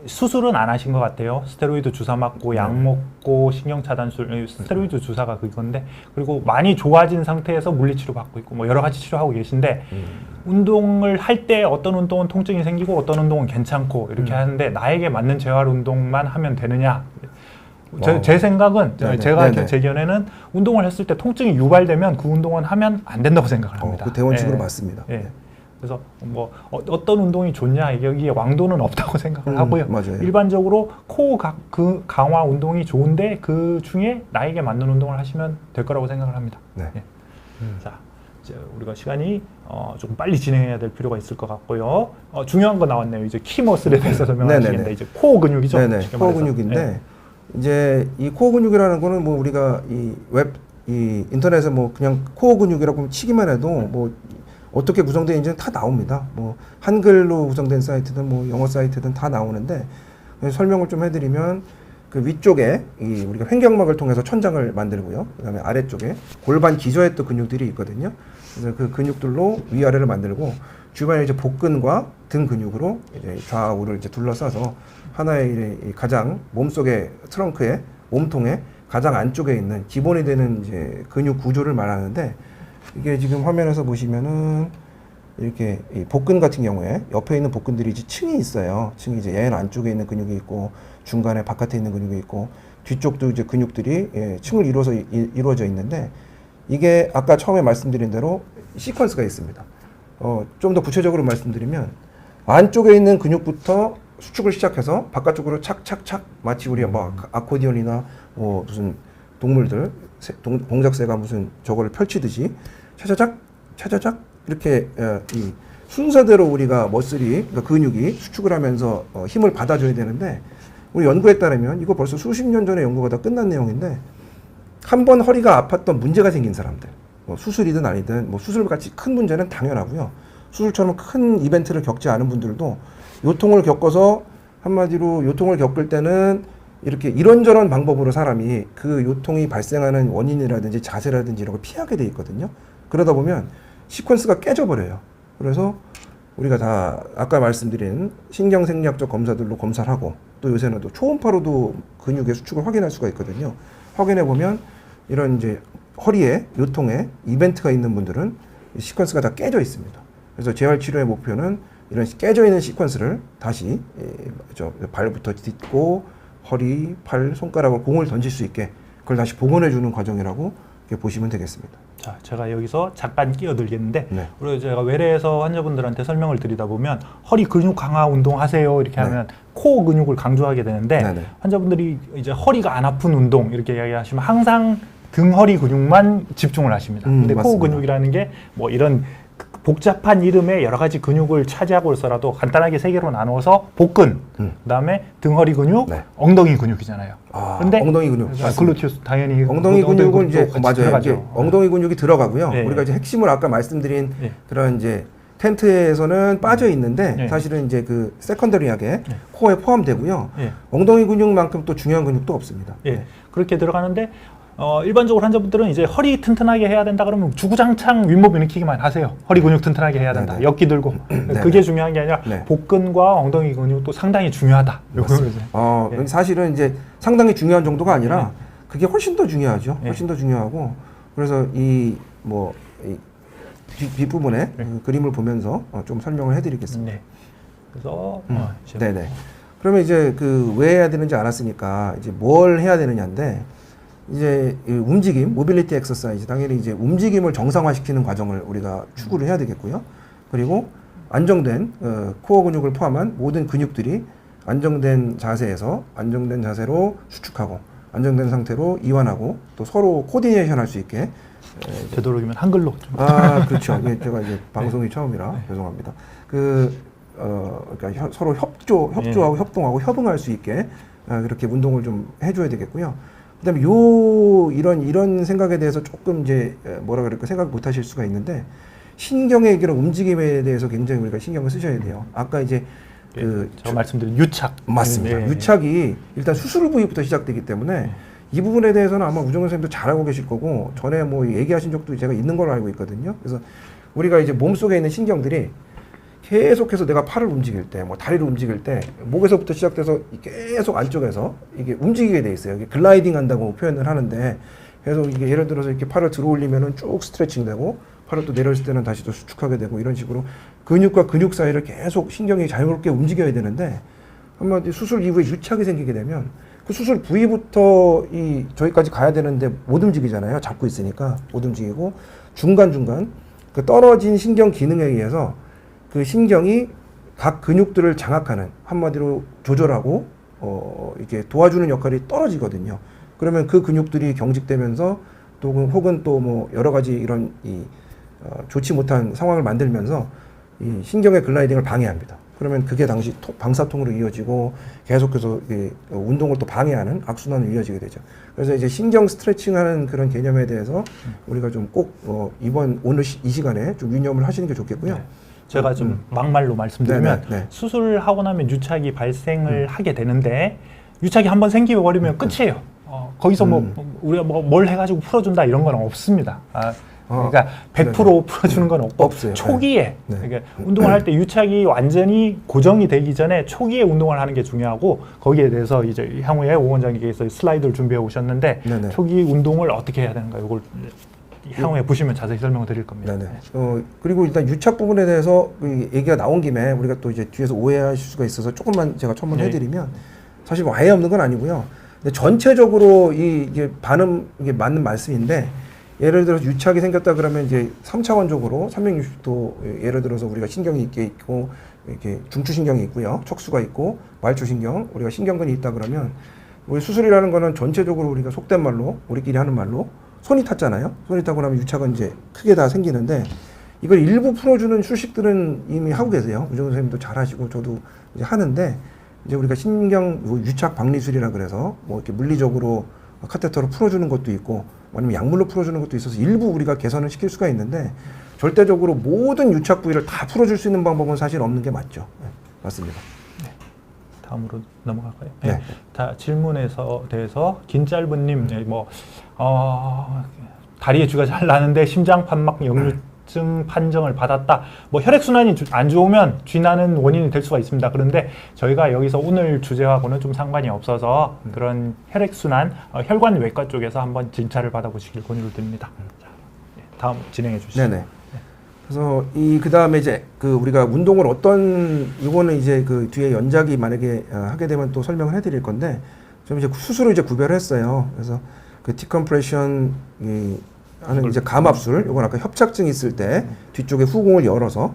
수술은 안 하신 것 같아요. 스테로이드 주사 맞고 약 먹고 신경차단술, 스테로이드 주사가 그건데 그리고 많이 좋아진 상태에서 물리치료 받고 있고 뭐 여러 가지 치료하고 계신데 운동을 할 때 어떤 운동은 통증이 생기고 어떤 운동은 괜찮고 이렇게 하는데 나에게 맞는 재활 운동만 하면 되느냐? 제 생각은 제 견해는 운동을 했을 때 통증이 유발되면 그 운동은 하면 안 된다고 생각을 합니다. 그 대원칙으로 맞습니다. 그래서 뭐 어떤 운동이 좋냐 여기에 왕도는 없다고 생각을 하고요. 맞아요. 일반적으로 코어 그 강화 운동이 좋은데 그 중에 나에게 맞는 운동을 하시면 될 거라고 생각을 합니다. 네. 자, 이제 우리가 시간이 조금 빨리 진행해야 될 필요가 있을 것 같고요. 중요한 거 나왔네요. 이제 키머슬에 대해서 설명하시겠는데 이제 코어 근육이죠. 코어 근육인데 이제 이 코어 근육이라는 거는 뭐 우리가 이 인터넷에 뭐 그냥 코어 근육이라고 치기만 해도 뭐 어떻게 구성되는지는 다 나옵니다. 뭐 한글로 구성된 사이트든 뭐 영어 사이트든 다 나오는데 설명을 좀 해드리면 그 위쪽에 이 우리가 횡격막을 통해서 천장을 만들고요. 그다음에 아래쪽에 골반 기저에 또 근육들이 있거든요. 그래서 그 근육들로 위아래를 만들고 주변에 이제 복근과 등 근육으로 이제 좌우를 이제 둘러싸서 하나의 이 가장 몸속의 트렁크의 몸통의 가장 안쪽에 있는 기본이 되는 이제 근육 구조를 말하는데 이게 지금 화면에서 보시면은 이렇게 이 복근 같은 경우에 옆에 있는 복근들이 이제 층이 있어요. 층이 이제 얘는 안쪽에 있는 근육이 있고 중간에 바깥에 있는 근육이 있고 뒤쪽도 이제 근육들이 층을 이루어져 있는데 이게 아까 처음에 말씀드린 대로 시퀀스가 있습니다. 좀 더 구체적으로 말씀드리면 안쪽에 있는 근육부터 수축을 시작해서 바깥쪽으로 착착착 마치 우리 뭐 아코디언이나 뭐 무슨 동물들 공작새가 무슨 저거를 펼치듯이 차자작 이렇게 이 순서대로 우리가 머슬이 그러니까 근육이 수축을 하면서 힘을 받아줘야 되는데 우리 연구에 따르면 이거 벌써 수십 년 전에 연구가 다 끝난 내용인데 한 번 허리가 아팠던 문제가 생긴 사람들 뭐 수술이든 아니든 뭐 수술같이 큰 문제는 당연하고요. 수술처럼 큰 이벤트를 겪지 않은 분들도 요통을 겪어서 한마디로 요통을 겪을 때는 이렇게 이런저런 방법으로 사람이 그 요통이 발생하는 원인이라든지 자세라든지 이런 걸 피하게 돼 있거든요. 그러다 보면 시퀀스가 깨져버려요. 그래서 우리가 다 아까 말씀드린 신경생리학적 검사들로 검사를 하고 또 요새는 또 초음파로도 근육의 수축을 확인할 수가 있거든요. 확인해 보면 이런 이제 허리에 요통에 이벤트가 있는 분들은 시퀀스가 다 깨져 있습니다. 그래서 재활치료의 목표는 이런 깨져 있는 시퀀스를 다시 발부터 딛고 허리, 팔, 손가락으로 공을 던질 수 있게 그걸 다시 복원해 주는 과정이라고 이렇게 보시면 되겠습니다. 자, 제가 여기서 잠깐 끼어들겠는데 그리고 제가 외래에서 환자분들한테 설명을 드리다 보면 허리 근육 강화 운동 하세요 이렇게 하면 코어 근육을 강조하게 되는데 환자분들이 이제 허리가 안 아픈 운동 이렇게 이야기하시면 항상 등 허리 근육만 집중을 하십니다. 근데 맞습니다. 코어 근육이라는 게 뭐 이런 복잡한 이름의 여러 가지 근육을 차지하고 있어라도 간단하게 세 개로 나누어서 복근, 그다음에 등허리 근육, 엉덩이 근육이잖아요. 그런데 엉덩이 근육, 글루티우스 당연히 엉덩이 근육은 이제 맞아요. 이제 네. 엉덩이 근육이 들어가고요. 우리가 이제 핵심을 아까 말씀드린 그런 이제 텐트에서는 빠져 있는데 사실은 이제 그 세컨더리하게 코어에 포함되고요. 엉덩이 근육만큼 또 중요한 근육도 없습니다. 그렇게 들어가는데. 일반적으로 환자분들은 이제 허리 튼튼하게 해야 된다 그러면 주구장창 윗몸 일으키기만 하세요. 허리 근육 튼튼하게 해야 된다. 역기 들고. 그게 중요한 게 아니라 복근과 엉덩이 근육도 상당히 중요하다. 사실은 이제 상당히 중요한 정도가 아니라 그게 훨씬 더 중요하죠. 훨씬 더 중요하고 그래서 이 뒷부분에 그림을 보면서 좀 설명을 해드리겠습니다. 그래서 그러면 이제 그 왜 해야 되는지 알았으니까 이제 뭘 해야 되느냐인데 이제 이 움직임, 모빌리티 엑서사이즈, 당연히 이제 움직임을 정상화시키는 과정을 우리가 추구를 해야 되겠고요. 그리고 안정된 코어 근육을 포함한 모든 근육들이 안정된 자세에서 안정된 자세로 수축하고 안정된 상태로 이완하고 또 서로 코디네이션 할 수 있게. 되도록이면 한글로 좀. 아, 그렇죠. 이게 제가 이제 방송이 처음이라 죄송합니다. 그러니까 서로 협조하고 협동하고 협응할 수 있게 그렇게 운동을 좀 해줘야 되겠고요. 그다음에 이런 생각에 대해서 조금 이제 뭐라 그럴까 생각 못 하실 수가 있는데 신경의 이런 움직임에 대해서 굉장히 우리가 신경을 쓰셔야 돼요. 아까 이제 제가 말씀드린 유착. 맞습니다. 유착이 일단 수술 부위부터 시작되기 때문에 이 부분에 대해서는 아마 우정현 선생님도 잘 알고 계실 거고 전에 뭐 얘기하신 적도 제가 있는 걸로 알고 있거든요. 그래서 우리가 이제 몸속에 있는 신경들이 계속해서 내가 팔을 움직일 때, 뭐 다리를 움직일 때 목에서부터 시작돼서 계속 안쪽에서 이게 움직이게 돼 있어요. 이게 글라이딩 한다고 표현을 하는데 그래서 이게 예를 들어서 이렇게 팔을 들어 올리면은 쭉 스트레칭 되고 팔을 또 내려올 때는 다시 또 수축하게 되고 이런 식으로 근육과 근육 사이를 계속 신경이 자유롭게 움직여야 되는데 한마디 수술 이후에 유착이 생기게 되면 그 수술 부위부터 저기까지 가야 되는데 못 움직이잖아요. 잡고 있으니까 못 움직이고 중간중간 그 떨어진 신경 기능에 의해서 그 신경이 각 근육들을 장악하는 한마디로 조절하고 이렇게 도와주는 역할이 떨어지거든요. 그러면 그 근육들이 경직되면서 또 혹은 또 뭐 여러 가지 이런 좋지 못한 상황을 만들면서 이 신경의 글라이딩을 방해합니다. 그러면 그게 당시 방사통으로 이어지고 계속해서 운동을 또 방해하는 악순환으로 이어지게 되죠. 그래서 이제 신경 스트레칭하는 그런 개념에 대해서 우리가 좀 꼭 오늘 이 시간에 좀 유념을 하시는 게 좋겠고요. 네. 제가 좀 막말로 말씀드리면 네. 수술하고 나면 유착이 발생을 하게 되는데 유착이 한번 생기버리면 끝이에요. 거기서 우리가 뭘 해가지고 풀어준다 이런 건 없습니다. 그러니까 100% 풀어주는 건 없고 없어요. 초기에 네. 그러니까 운동을 할 때 유착이 완전히 고정이 되기 전에 초기에 운동을 하는 게 중요하고 거기에 대해서 이제 향후에 오 원장님께서 슬라이드를 준비해 오셨는데 네네. 초기 운동을 어떻게 해야 되는가 이걸 향후에 보시면 자세히 설명을 드릴 겁니다. 네네. 그리고 일단 유착 부분에 대해서 얘기가 나온 김에 우리가 또 이제 뒤에서 오해하실 수가 있어서 조금만 제가 첨언해드리면 사실 뭐 아예 없는 건 아니고요. 근데 전체적으로 이게 맞는 말씀인데 예를 들어서 유착이 생겼다 그러면 이제 3차원적으로 360도 예를 들어서 우리가 신경이 있고 이렇게 중추신경이 있고요. 척수가 있고 말초신경 우리가 신경근이 있다 그러면 우리 수술이라는 거는 전체적으로 우리가 속된 말로 우리끼리 하는 말로 손이 탔잖아요. 손이 타고 나면 유착은 이제 크게 다 생기는데 이걸 일부 풀어주는 휴식들은 이미 하고 계세요. 우정현 선생님도 잘 하시고 저도 이제 하는데 이제 우리가 신경 유착 박리술이라 그래서 뭐 이렇게 물리적으로 카테터로 풀어주는 것도 있고 아니면 약물로 풀어주는 것도 있어서 일부 우리가 개선을 시킬 수가 있는데 절대적으로 모든 유착 부위를 다 풀어줄 수 있는 방법은 사실 없는 게 맞죠. 네, 맞습니다. 네. 다음으로 넘어갈까요? 네. 네. 다 질문에서 대해서 긴 짧은님 다리에 쥐가 잘 나는데 심장 판막 역류증 판정을 받았다. 뭐 혈액 순환이 안 좋으면 쥐 나는 원인이 될 수가 있습니다. 그런데 저희가 여기서 오늘 주제하고는 좀 상관이 없어서 그런 혈액 순환 혈관 외과 쪽에서 한번 진찰을 받아보시길 권유를 드립니다. 자, 다음 진행해 주시죠. 네네. 그래서 그 다음에 이제 우리가 운동을 이거는 이제 그 뒤에 연작이 만약에 하게 되면 또 설명을 해드릴 건데 좀 이제 수술을 이제 구별했어요. 그래서 그 디컴프레션 하는 이제 감압술, 이건 아까 협착증이 있을 때 뒤쪽에 후공을 열어서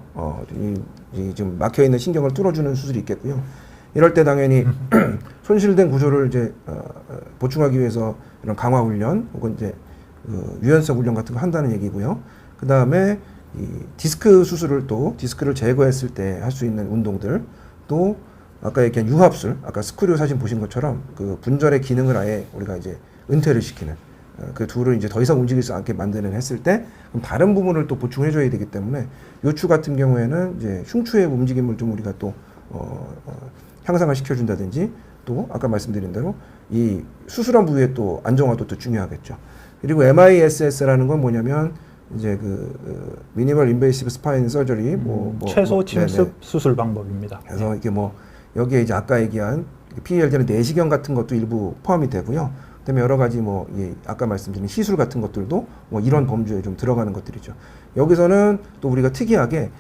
지금 막혀 있는 신경을 뚫어주는 수술이 있겠고요. 이럴 때 당연히 손실된 구조를 이제 보충하기 위해서 이런 강화 훈련 혹은 이제 유연성 훈련 같은 거 한다는 얘기고요. 그 다음에 이 디스크 수술을 또 디스크를 제거했을 때 할 수 있는 운동들 또 아까 얘기한 유합술, 아까 스크류 사진 보신 것처럼 그 분절의 기능을 아예 우리가 이제 은퇴를 시키는 그 둘을 이제 더 이상 움직일 수 않게 만드는 했을 때 그럼 다른 부분을 또 보충해줘야 되기 때문에 요추 같은 경우에는 이제 흉추의 움직임을 좀 우리가 또 향상을 시켜준다든지 또 아까 말씀드린 대로 이 수술한 부위의 또 안정화도 또 중요하겠죠. 그리고 MISS라는 건 뭐냐면 이제 미니멀 인베이시브 스파인 서저리 최소 침습 수술 방법입니다. 그래서 이게 뭐 여기에 이제 아까 얘기한 PELD는 내시경 같은 것도 일부 포함이 되고요. 그다음에 여러 가지 아까 말씀드린 시술 같은 것들도 뭐 이런 범주에 좀 들어가는 것들이죠. 여기서는 또 우리가 특이하게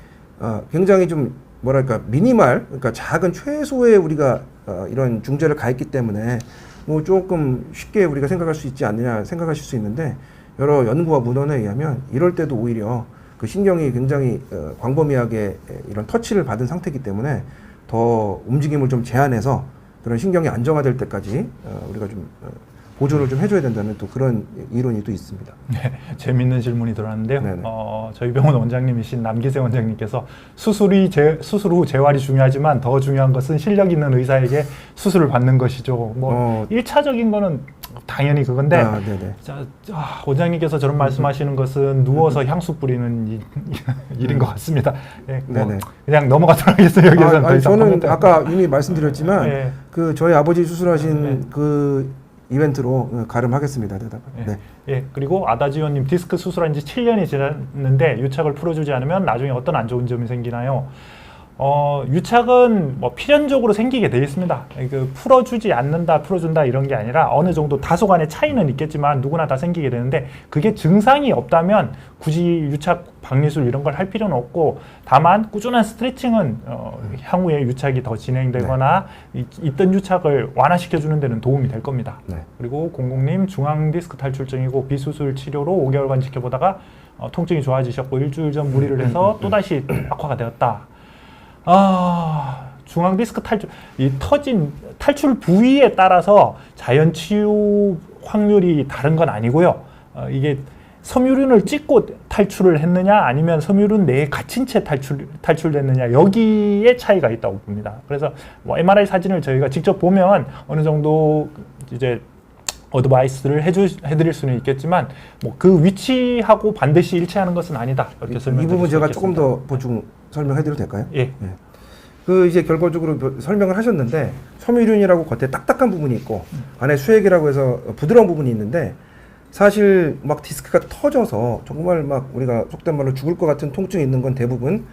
굉장히 좀 뭐랄까 미니멀 그러니까 작은 최소의 우리가 이런 중재를 가했기 때문에 뭐 조금 쉽게 우리가 생각할 수 있지 않느냐 생각하실 수 있는데 여러 연구와 문헌에 의하면 이럴 때도 오히려 그 신경이 굉장히 광범위하게 이런 터치를 받은 상태이기 때문에 더 움직임을 좀 제한해서 그런 신경이 안정화될 때까지 우리가 좀 보조를 좀 해줘야 된다는 또 그런 이론이 또 있습니다. 네, 재밌는 질문이 들어왔는데요. 네네. 저희 병원 원장님이신 남기세 원장님께서 수술 후 재활이 중요하지만 더 중요한 것은 실력 있는 의사에게 수술을 받는 것이죠. 뭐 1차적인 거는 당연히 그건데 네네. 원장님께서 저런 말씀하시는 것은 누워서 향수 뿌리는 일인 것 같습니다. 네, 네네. 그냥 넘어가도록 하겠어요. 여기서는 더 이상 저는 코멘트. 아까 이미 말씀드렸지만 네. 그 저희 아버지 수술하신 네. 그 이벤트로 가름하겠습니다. 대답을. 네. 예, 그리고 아다지오님 디스크 수술한 지 7년이 지났는데 유착을 풀어주지 않으면 나중에 어떤 안 좋은 점이 생기나요? 유착은 뭐 필연적으로 생기게 돼 있습니다. 그 풀어주지 않는다, 풀어준다 이런 게 아니라 어느 정도 다소간의 차이는 있겠지만 누구나 다 생기게 되는데 그게 증상이 없다면 굳이 유착 박리술 이런 걸 할 필요는 없고 다만 꾸준한 스트레칭은 향후에 유착이 더 진행되거나 있던 유착을 완화시켜주는 데는 도움이 될 겁니다. 네. 그리고 공공님 중앙 디스크 탈출증이고 비수술 치료로 5개월간 지켜보다가 통증이 좋아지셨고 일주일 전 무리를 해서 또다시 악화가 되었다. 중앙 디스크 탈출, 이 터진 탈출 부위에 따라서 자연 치유 확률이 다른 건 아니고요. 이게 섬유륜을 찍고 탈출을 했느냐 아니면 섬유륜 내에 갇힌 채 탈출됐느냐 여기에 차이가 있다고 봅니다. 그래서 뭐 MRI 사진을 저희가 직접 보면 어느 정도 이제 어드바이스를 해드릴 수는 있겠지만 뭐 그 위치하고 반드시 일치하는 것은 아니다. 이렇게 이 부분 제가 조금 더 보충 설명해드려도 될까요? 예. 네. 그 이제 결과적으로 설명을 하셨는데 섬유륜이라고 겉에 딱딱한 부분이 있고 안에 수액이라고 해서 부드러운 부분이 있는데 사실 막 디스크가 터져서 정말 막 우리가 속된 말로 죽을 것 같은 통증이 있는 건 대부분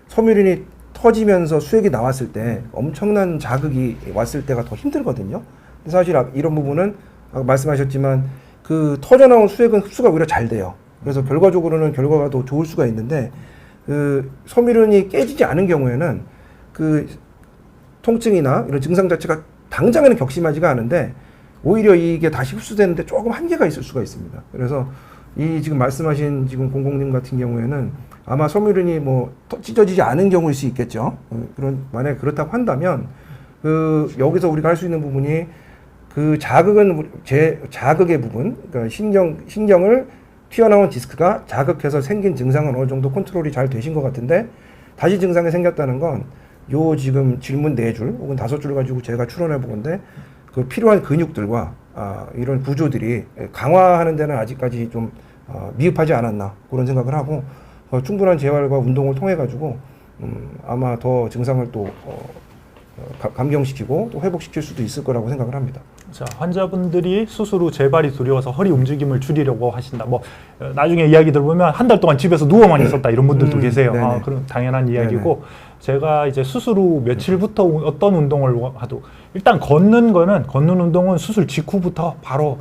섬유륜이 터지면서 수액이 나왔을 때 엄청난 자극이 왔을 때가 더 힘들거든요. 근데 사실 이런 부분은 아까 말씀하셨지만 그 터져 나온 수액은 흡수가 오히려 잘 돼요. 그래서 결과적으로는 결과가 더 좋을 수가 있는데 그 섬유륜이 깨지지 않은 경우에는 그 통증이나 이런 증상 자체가 당장에는 격심하지가 않은데 오히려 이게 다시 흡수되는데 조금 한계가 있을 수가 있습니다. 그래서 이 지금 말씀하신 지금 공공님 같은 경우에는 아마 섬유륜이 뭐 찢어지지 않은 경우일 수 있겠죠. 그런 만약에 그렇다고 한다면 그 여기서 우리가 할 수 있는 부분이 그 자극은 자극의 부분, 그러니까 신경을 튀어나온 디스크가 자극해서 생긴 증상은 어느 정도 컨트롤이 잘 되신 것 같은데 다시 증상이 생겼다는 건 요 지금 질문 4줄 혹은 5줄 가지고 제가 추론해 보건데 그 필요한 근육들과 이런 구조들이 강화하는 데는 아직까지 좀 미흡하지 않았나 그런 생각을 하고 충분한 재활과 운동을 통해 가지고 아마 더 증상을 또 감경시키고 또 회복시킬 수도 있을 거라고 생각을 합니다. 자, 환자분들이 수술 후 재발이 두려워서 허리 움직임을 줄이려고 하신다. 뭐 나중에 이야기 들어보면 한 달 동안 집에서 누워만 있었다 이런 분들도 계세요. 그런 당연한 이야기고 네네. 제가 이제 수술 후 며칠부터 어떤 운동을 하도 일단 걷는 운동은 수술 직후부터 바로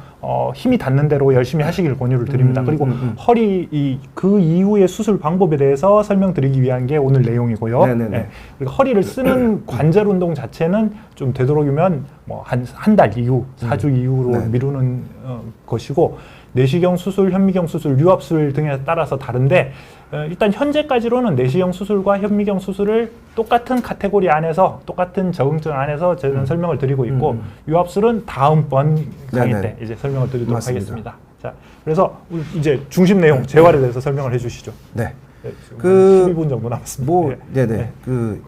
힘이 닿는 대로 열심히 하시길 권유를 드립니다. 그리고 허리 그 이후의 수술 방법에 대해서 설명드리기 위한 게 오늘 내용이고요. 네. 그리고 허리를 쓰는 관절 운동 자체는 좀 되도록이면 뭐 한 달 이후, 4주 이후로 미루는 것이고 내시경 수술, 현미경 수술, 유압술 등에 따라서 다른데 일단 현재까지로는 내시경 수술과 현미경 수술을 똑같은 카테고리 안에서 똑같은 적응증 안에서 저는 설명을 드리고 있고 유압술은 다음번 강의 때 이제 설명을 드리도록 맞습니다. 하겠습니다. 자, 그래서 이제 중심 내용 재활에 대해서 설명을 해주시죠. 네. 그 12분 정도 남았습니다. 그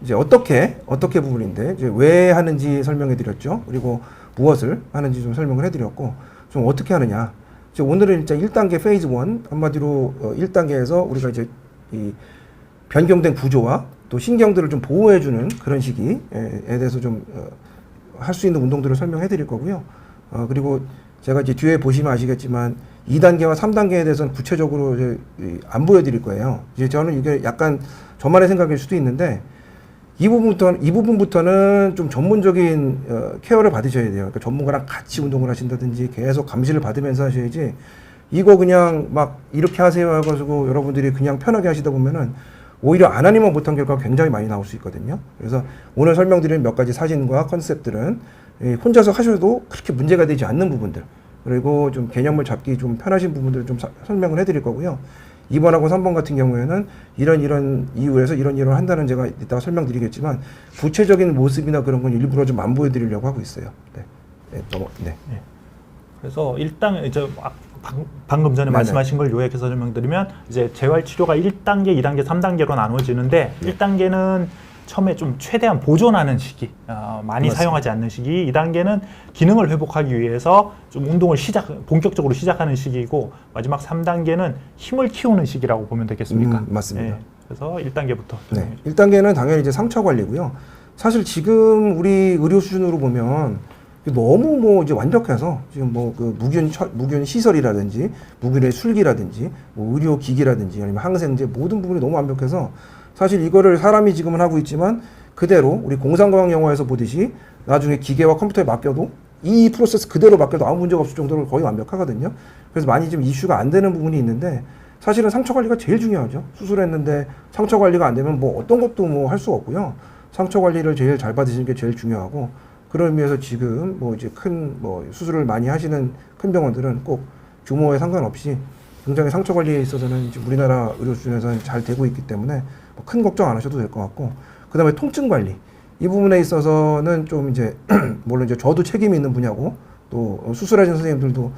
이제 어떻게 부분인데 이제 왜 하는지 설명해 드렸죠. 그리고 무엇을 하는지 좀 설명을 해 드렸고 좀 어떻게 하느냐. 오늘은 진짜 1단계 페이즈 1 한마디로 1단계에서 우리가 이제 이 변경된 구조와 또 신경들을 좀 보호해 주는 그런 시기에 대해서 좀 할 수 있는 운동들을 설명해 드릴 거고요. 그리고 제가 이제 뒤에 보시면 아시겠지만 2단계와 3단계에 대해서는 구체적으로 이제 안 보여 드릴 거예요. 이제 저는 이게 약간 저만의 생각일 수도 있는데 이 부분부터는 좀 전문적인 케어를 받으셔야 돼요. 그러니까 전문가랑 같이 운동을 하신다든지 계속 감시를 받으면서 하셔야지 이거 그냥 막 이렇게 하세요 해가지고 여러분들이 그냥 편하게 하시다 보면은 오히려 안 하니만 못한 결과가 굉장히 많이 나올 수 있거든요. 그래서 오늘 설명드린 몇 가지 사진과 컨셉들은 혼자서 하셔도 그렇게 문제가 되지 않는 부분들, 그리고 좀 개념을 잡기 좀 편하신 부분들을 좀 설명을 해드릴 거고요. 2번하고 3번 같은 경우에는 이런 이유에서 이런 한다는 제가 이따가 설명드리겠지만 구체적인 모습이나 그런 건 일부러 좀 안 보여드리려고 하고 있어요. 네. 네. 그래서 일단 이제 방금 전에 네네. 말씀하신 걸 요약해서 설명드리면 이제 재활 치료가 1단계, 2단계, 3단계로 나눠지는데 1단계는 처음에 좀 최대한 보존하는 시기, 많이 맞습니다. 사용하지 않는 시기. 2단계는 기능을 회복하기 위해서 좀 운동을 본격적으로 시작하는 시기이고, 마지막 3단계는 힘을 키우는 시기라고 보면 되겠습니까? 맞습니다. 그래서 1단계부터. 네. 1단계는 당연히 이제 상처 관리고요. 사실 지금 우리 의료 수준으로 보면 너무 뭐 이제 완벽해서 지금 뭐 그 무균 시설이라든지 무균의 술기라든지 뭐 의료 기기라든지 아니면 항생제 모든 부분이 너무 완벽해서 사실 이거를 사람이 지금은 하고 있지만 그대로 우리 공상과학 영화에서 보듯이 나중에 기계와 컴퓨터에 맡겨도 이 프로세스 그대로 맡겨도 아무 문제가 없을 정도로 거의 완벽하거든요. 그래서 많이 좀 이슈가 안 되는 부분이 있는데 사실은 상처 관리가 제일 중요하죠. 수술했는데 상처 관리가 안 되면 뭐 어떤 것도 뭐 할 수 없고요. 상처 관리를 제일 잘 받으시는 게 제일 중요하고, 그런 의미에서 지금 뭐 이제 큰 뭐 수술을 많이 하시는 큰 병원들은 꼭 규모에 상관없이 굉장히 상처 관리에 있어서는 이제 우리나라 의료 수준에서는 잘 되고 있기 때문에 뭐 큰 걱정 안 하셔도 될 것 같고, 그 다음에 통증 관리 이 부분에 있어서는 좀 이제 물론 이제 저도 책임이 있는 분야고 또 수술하신 선생님들도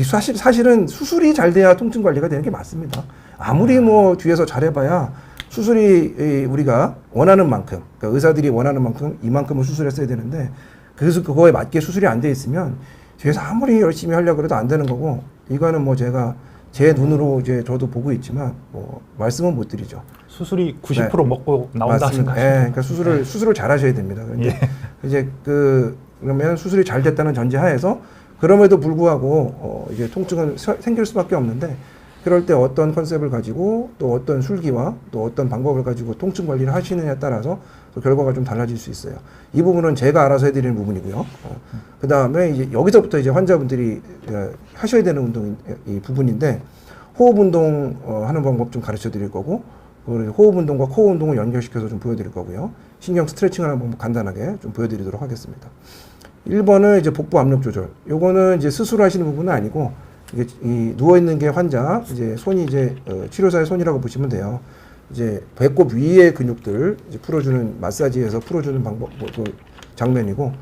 사실은 수술이 잘 돼야 통증 관리가 되는 게 맞습니다. 아무리 뭐 뒤에서 잘해봐야 수술이 우리가 원하는 만큼, 그러니까 의사들이 원하는 만큼 이만큼은 수술했어야 되는데 그래서 그거에 맞게 수술이 안 돼 있으면 뒤에서 아무리 열심히 하려고 해도 안 되는 거고, 이거는 뭐 제가 제 눈으로 이제 저도 보고 있지만 뭐 말씀은 못 드리죠. 수술이 90% 먹고 나온다 맞습니다. 생각하시면 그러니까 수술을 잘 하셔야 됩니다. 그런데 이제 그러면 수술이 잘 됐다는 전제하에서 그럼에도 불구하고 이제 통증은 생길 수밖에 없는데, 그럴 때 어떤 컨셉을 가지고 또 어떤 술기와 또 어떤 방법을 가지고 통증 관리를 하시느냐에 따라서 또 결과가 좀 달라질 수 있어요. 이 부분은 제가 알아서 해드리는 부분이고요. 그 다음에 이제 여기서부터 이제 환자분들이 하셔야 되는 운동이 부분인데, 호흡 운동 하는 방법 좀 가르쳐 드릴 거고, 그리고 호흡 운동과 코어 운동을 연결시켜서 좀 보여드릴 거고요. 신경 스트레칭 하는 방법 간단하게 좀 보여드리도록 하겠습니다. 1번은 이제 복부 압력 조절. 요거는 이제 스스로 하시는 부분은 아니고, 이게 누워 있는 게 환자, 이제 손이 이제 치료사의 손이라고 보시면 돼요. 이제 배꼽 위의 근육들 이제 풀어주는, 마사지에서 풀어주는 방법, 그 장면이고,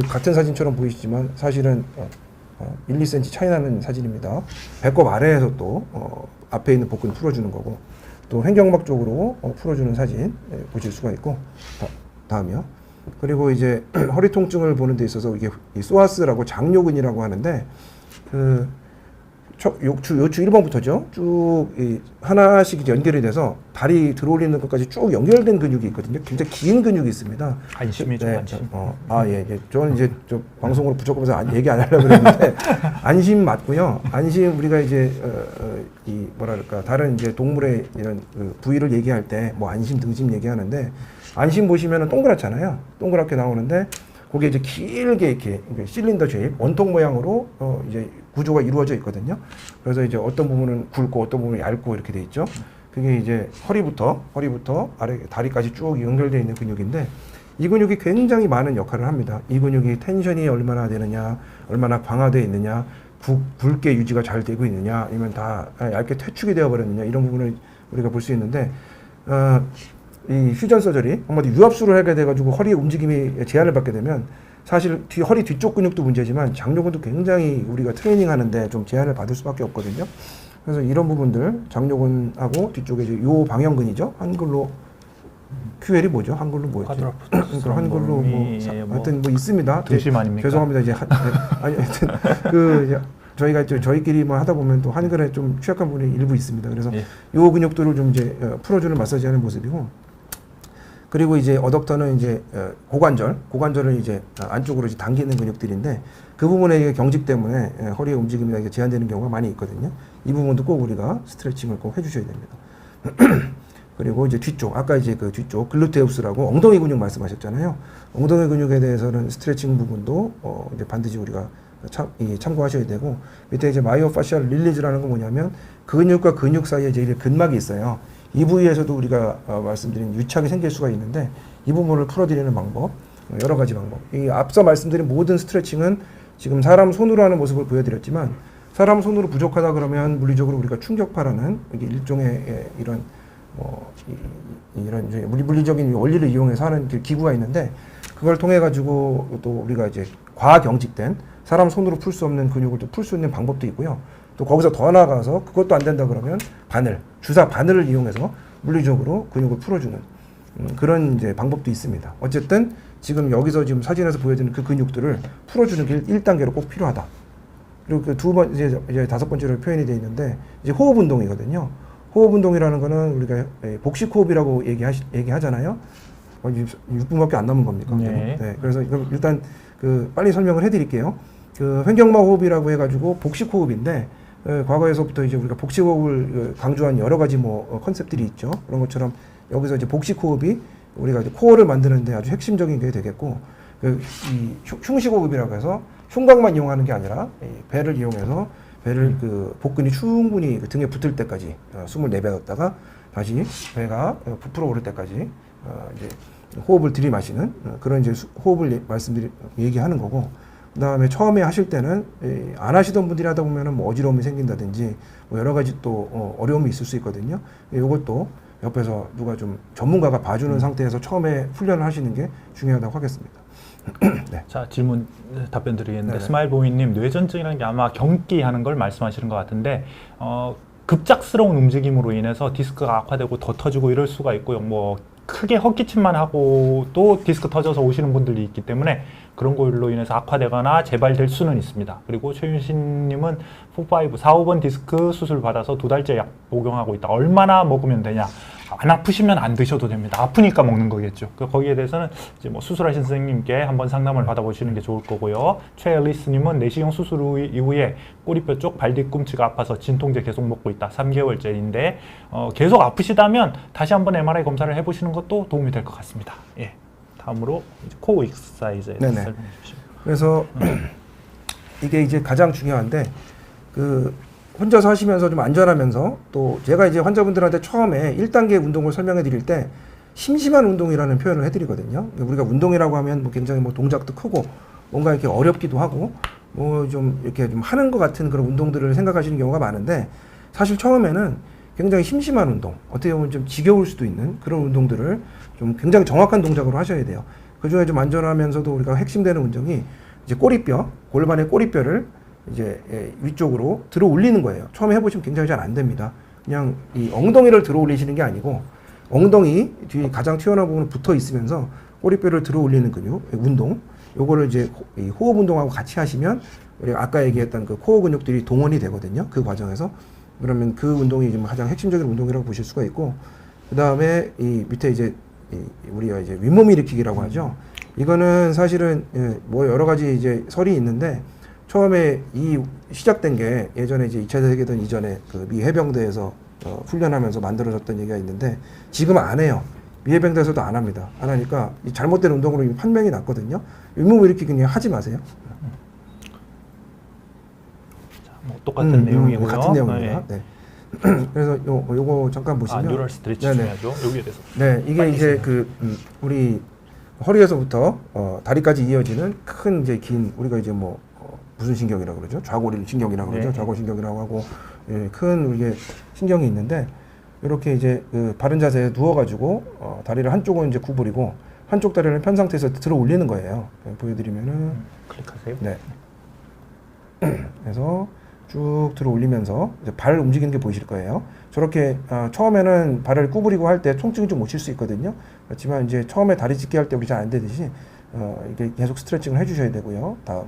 같은 사진처럼 보이시지만 사실은 1, 2cm 차이 나는 사진입니다. 배꼽 아래에서 또 앞에 있는 복근 풀어주는 거고, 또 횡격막 쪽으로 풀어주는 사진 보실 수가 있고, 다음이요. 그리고 이제 허리 통증을 보는 데 있어서 이게 이 소아스라고 장요근이라고 하는데, 요추 1번부터죠. 쭉 하나씩 연결이 돼서 다리 들어올리는 것까지 쭉 연결된 근육이 있거든요. 굉장히 긴 근육이 있습니다. 안심이죠, 네, 안심. 예. 저는 이제 저 방송으로 부족하면서 얘기 안 하려고 그랬는데 안심 맞고요. 안심 우리가 이제 이 뭐랄까 다른 이제 동물의 이런 부위를 얘기할 때 뭐 안심, 등심 얘기하는데, 안심 보시면은 동그랗잖아요. 동그랗게 나오는데 거기에 이제 길게 이렇게 실린더 쉐입 원통 모양으로 이제 구조가 이루어져 있거든요. 그래서 이제 어떤 부분은 굵고 어떤 부분은 얇고 이렇게 돼 있죠. 그게 이제 허리부터 아래 다리까지 쭉 연결되어 있는 근육인데, 이 근육이 굉장히 많은 역할을 합니다. 이 근육이 텐션이 얼마나 되느냐, 얼마나 강화되어 있느냐, 굵게 유지가 잘 되고 있느냐, 아니면 다 얇게 퇴축이 되어 버렸느냐, 이런 부분을 우리가 볼 수 있는데, 이 휴전 서저리, 한마디 유압수를 하게 돼가지고 허리 움직임이 제한을 받게 되면 사실 허리 뒤쪽 근육도 문제지만 장요근도 굉장히 우리가 트레이닝 하는데 좀 제한을 받을 수밖에 없거든요. 그래서 이런 부분들, 장요근하고 뒤쪽에 이제 요 방형근이죠. 한글로 QL이 뭐죠? 한글로 뭐였죠? 그러니까 한글로 하여튼 뭐 있습니다. 등심 아닙니까? 죄송합니다. 이제 아니 하여튼 저희가 저희끼리 뭐 하다 보면 또 한글에 좀 취약한 부분이 일부 있습니다. 그래서 요 근육들을 좀 이제 풀어주는 마사지하는 모습이고, 그리고 이제 어덕터는 이제 고관절을 이제 안쪽으로 이제 당기는 근육들인데, 그 부분의 경직 때문에 허리의 움직임이 제한되는 경우가 많이 있거든요. 이 부분도 꼭 우리가 스트레칭을 꼭 해주셔야 됩니다. 그리고 이제 뒤쪽, 아까 이제 그 뒤쪽 글루테우스라고 엉덩이 근육 말씀하셨잖아요. 엉덩이 근육에 대해서는 스트레칭 부분도 이제 반드시 우리가 참고하셔야 되고, 밑에 이제 마이오파시알 릴리즈라는 건 뭐냐면 근육과 근육 사이에 이제 근막이 있어요. 이 부위에서도 우리가 말씀드린 유착이 생길 수가 있는데, 이 부분을 풀어드리는 방법. 여러 가지 방법. 이 앞서 말씀드린 모든 스트레칭은 지금 사람 손으로 하는 모습을 보여드렸지만 사람 손으로 부족하다 그러면 물리적으로 우리가 충격파라는 이게 일종의 이런 이런 이제 물리적인 원리를 이용해서 하는 기구가 있는데 그걸 통해 가지고 또 우리가 이제 과경직된 사람 손으로 풀 수 없는 근육을 또 풀 수 있는 방법도 있고요. 또 거기서 더 나아가서 그것도 안 된다 그러면 주사 바늘을 이용해서 물리적으로 근육을 풀어주는 그런 이제 방법도 있습니다. 어쨌든 지금 여기서 지금 사진에서 보여드리는 그 근육들을 풀어주는 게 1단계로 꼭 필요하다. 그리고 그 이제 다섯 번째로 표현이 되어 있는데 이제 호흡 운동이거든요. 호흡 운동이라는 거는 우리가 복식 호흡이라고 얘기하잖아요. 6분밖에 안 남은 겁니까? 네. 네. 그래서 이거 일단 빨리 설명을 해드릴게요. 횡격막 호흡이라고 해가지고 복식 호흡인데 과거에서부터 이제 우리가 복식 호흡을 강조한 여러 가지 컨셉들이 있죠. 그런 것처럼 여기서 이제 복식 호흡이 우리가 이제 코어를 만드는데 아주 핵심적인 게 되겠고 이 흉식 호흡이라고 해서 흉곽만 이용하는 게 아니라 배를 이용해서 배를 복근이 충분히 등에 붙을 때까지 숨을 내뱉었다가 다시 배가 부풀어 오를 때까지 이제 호흡을 들이마시는 그런 이제 호흡을 얘기하는 거고 그다음에 처음에 하실 때는 안 하시던 분들이 하다 보면은 어지러움이 생긴다든지 여러 가지 또 어려움이 있을 수 있거든요. 이것도 옆에서 누가 좀 전문가가 봐주는 상태에서 처음에 훈련을 하시는 게 중요하다고 하겠습니다. 네. 자, 질문 답변 드리겠는데 네네. 스마일보이님 뇌전증이라는 게 아마 경기하는 걸 말씀하시는 것 같은데 급작스러운 움직임으로 인해서 디스크가 악화되고 더 터지고 이럴 수가 있고요. 크게 헛기침만 하고 또 디스크 터져서 오시는 분들이 있기 때문에 그런 걸로 인해서 악화되거나 재발될 수는 있습니다. 그리고 최윤신님은 4, 5번 디스크 수술 받아서 2달째 약 복용하고 있다. 얼마나 먹으면 되냐? 안 아프시면 안 드셔도 됩니다. 아프니까 먹는 거겠죠. 거기에 대해서는 이제 수술하신 선생님께 한번 상담을 받아보시는 게 좋을 거고요. 최앨리스님은 내시경 수술 이후에 꼬리뼈 쪽 발 뒤꿈치가 아파서 진통제 계속 먹고 있다. 3개월째인데 계속 아프시다면 다시 한번 MRI 검사를 해보시는 것도 도움이 될 것 같습니다. 예. 다음으로 이제 코어 익서사이즈에 대해서 설명해 주시죠. 그래서 이게 이제 가장 중요한데 혼자서 하시면서 좀 안전하면서 또 제가 이제 환자분들한테 처음에 1단계 운동을 설명해 드릴 때 심심한 운동이라는 표현을 해드리거든요. 우리가 운동이라고 하면 굉장히 동작도 크고 뭔가 이렇게 어렵기도 하고 좀 이렇게 좀 하는 것 같은 그런 운동들을 생각하시는 경우가 많은데 사실 처음에는 굉장히 심심한 운동, 어떻게 보면 좀 지겨울 수도 있는 그런 운동들을 좀 굉장히 정확한 동작으로 하셔야 돼요. 그 중에 좀 안전하면서도 우리가 핵심되는 운동이 이제 골반의 꼬리뼈를 이제 위쪽으로 들어 올리는 거예요. 처음에 해보시면 굉장히 잘 안 됩니다. 그냥 이 엉덩이를 들어 올리시는 게 아니고 엉덩이 뒤에 가장 튀어나온 부분은 붙어 있으면서 꼬리뼈를 들어 올리는 근육, 운동. 요거를 이제 이 호흡 운동하고 같이 하시면 우리가 아까 얘기했던 그 코어 근육들이 동원이 되거든요. 그 과정에서. 그러면 그 운동이 좀 가장 핵심적인 운동이라고 보실 수가 있고, 그 다음에 이 밑에 이제 우리가 이제 윗몸 일으키기라고 하죠. 이거는 사실은 여러 가지 이제 설이 있는데 처음에 이 시작된 게 예전에 이제 2차 세계대전 이전에 미 해병대에서 훈련하면서 만들어졌던 얘기가 있는데 지금 안 해요. 미 해병대에서도 안 합니다. 안 하니까 이 잘못된 운동으로 이미 판명이 났거든요. 윗몸 일으키기 그냥 하지 마세요. 똑같은 내용이고요. 같은 내용입니다. 네. 그래서 요거 잠깐 보시면 뉴럴 스트레치 중요하죠. 여기에 대해서. 네, 이게 이제 우리 허리에서부터 다리까지 이어지는 큰 이제 긴 우리가 이제 무슨 신경이라고 그러죠? 좌골 신경이라고 그러죠. 네. 좌골 신경이라고 하고 큰 우리의 신경이 있는데 이렇게 이제 바른 자세에 누워가지고 다리를 한쪽은 이제 구부리고 한쪽 다리를 편 상태에서 들어 올리는 거예요. 보여드리면은 클릭하세요. 네. 그래서 쭉 들어 올리면서 이제 발 움직이는 게 보이실 거예요. 저렇게 처음에는 발을 구부리고 할 때 통증이 좀 오실 수 있거든요. 그렇지만 이제 처음에 다리 찢기 할 때 우리 잘 안 되듯이 이게 계속 스트레칭을 해주셔야 되고요. 다음.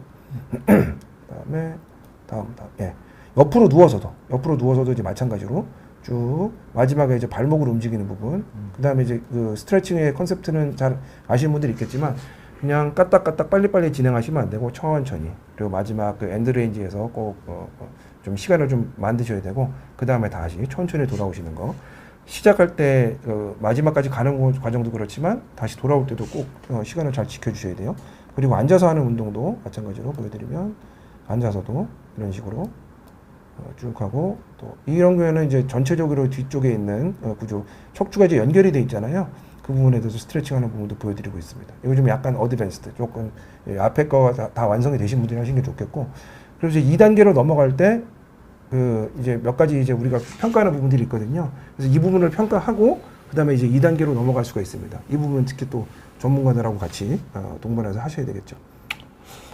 예. 옆으로 누워서도 이제 마찬가지로 쭉 마지막에 이제 발목으로 움직이는 부분. 그다음에 이제 스트레칭의 컨셉트는 잘 아시는 분들이 있겠지만 그냥 까딱까딱 빨리빨리 진행하시면 안 되고 천천히. 그리고 마지막 엔드레인지에서 꼭 좀 시간을 좀 만드셔야 되고 그 다음에 다시 천천히 돌아오시는 거. 시작할 때 마지막까지 가는 과정도 그렇지만 다시 돌아올 때도 꼭 시간을 잘 지켜주셔야 돼요. 그리고 앉아서 하는 운동도 마찬가지로 보여드리면 앉아서도 이런 식으로 쭉 하고 또 이런 경우에는 이제 전체적으로 뒤쪽에 있는 구조 척추가 이제 연결이 돼 있잖아요. 그 부분에 대해서 스트레칭하는 부분도 보여드리고 있습니다. 이거 좀 약간 어드밴스드 조금 앞에 거가 다 완성이 되신 분들이 하시는 게 좋겠고 그래서 이제 2단계로 넘어갈 때 그 이제 몇 가지 이제 우리가 평가하는 부분들이 있거든요. 그래서 이 부분을 평가하고 그다음에 이제 2단계로 넘어갈 수가 있습니다. 이 부분은 특히 또 전문가들하고 같이 동반해서 하셔야 되겠죠.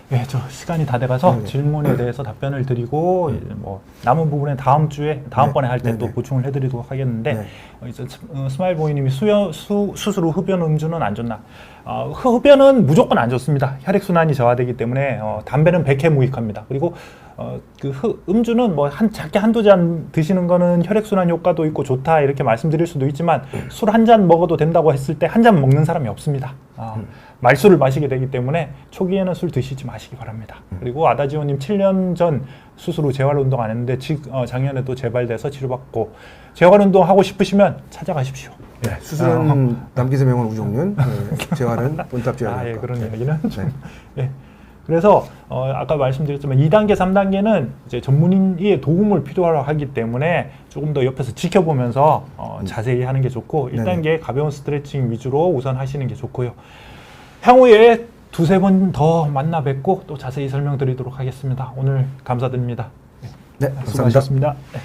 네, 저 시간이 다 돼가서 네네. 질문에 대해서 답변을 드리고 이제 뭐 남은 부분은 다음 주에 다음번에 할 때 또 네네. 보충을 해드리도록 하겠는데 네. 이제 스마일보이님이 수술 후 흡연 음주는 안 좋나? 흡연은 무조건 안 좋습니다. 혈액 순환이 저하되기 때문에 담배는 백해무익합니다. 그리고 음주는 뭐 작게 한두 잔 드시는 거는 혈액 순환 효과도 있고 좋다 이렇게 말씀드릴 수도 있지만 술 한 잔 먹어도 된다고 했을 때 한 잔 먹는 사람이 없습니다. 말술을 마시게 되기 때문에 초기에는 술 드시지 마시기 바랍니다. 그리고 아다지오님 7년 전 수술 후 재활 운동 안 했는데 작년에 또 재발돼서 치료받고 재활 운동 하고 싶으시면 찾아가십시오. 네, 수술은 남기세 명은 우종륜, 재활은 본탑 재활. 예, 그런 이야기는 좀. 네. 예. 그래서 아까 말씀드렸지만 2단계, 3단계는 이제 전문의의 도움을 필요로 하기 때문에 조금 더 옆에서 지켜보면서 자세히 하는 게 좋고 1단계 가벼운 스트레칭 위주로 우선 하시는 게 좋고요. 향후에 두세 번 더 만나 뵙고 또 자세히 설명드리도록 하겠습니다. 오늘 감사드립니다. 네, 감사합니다. 수고하셨습니다. 네.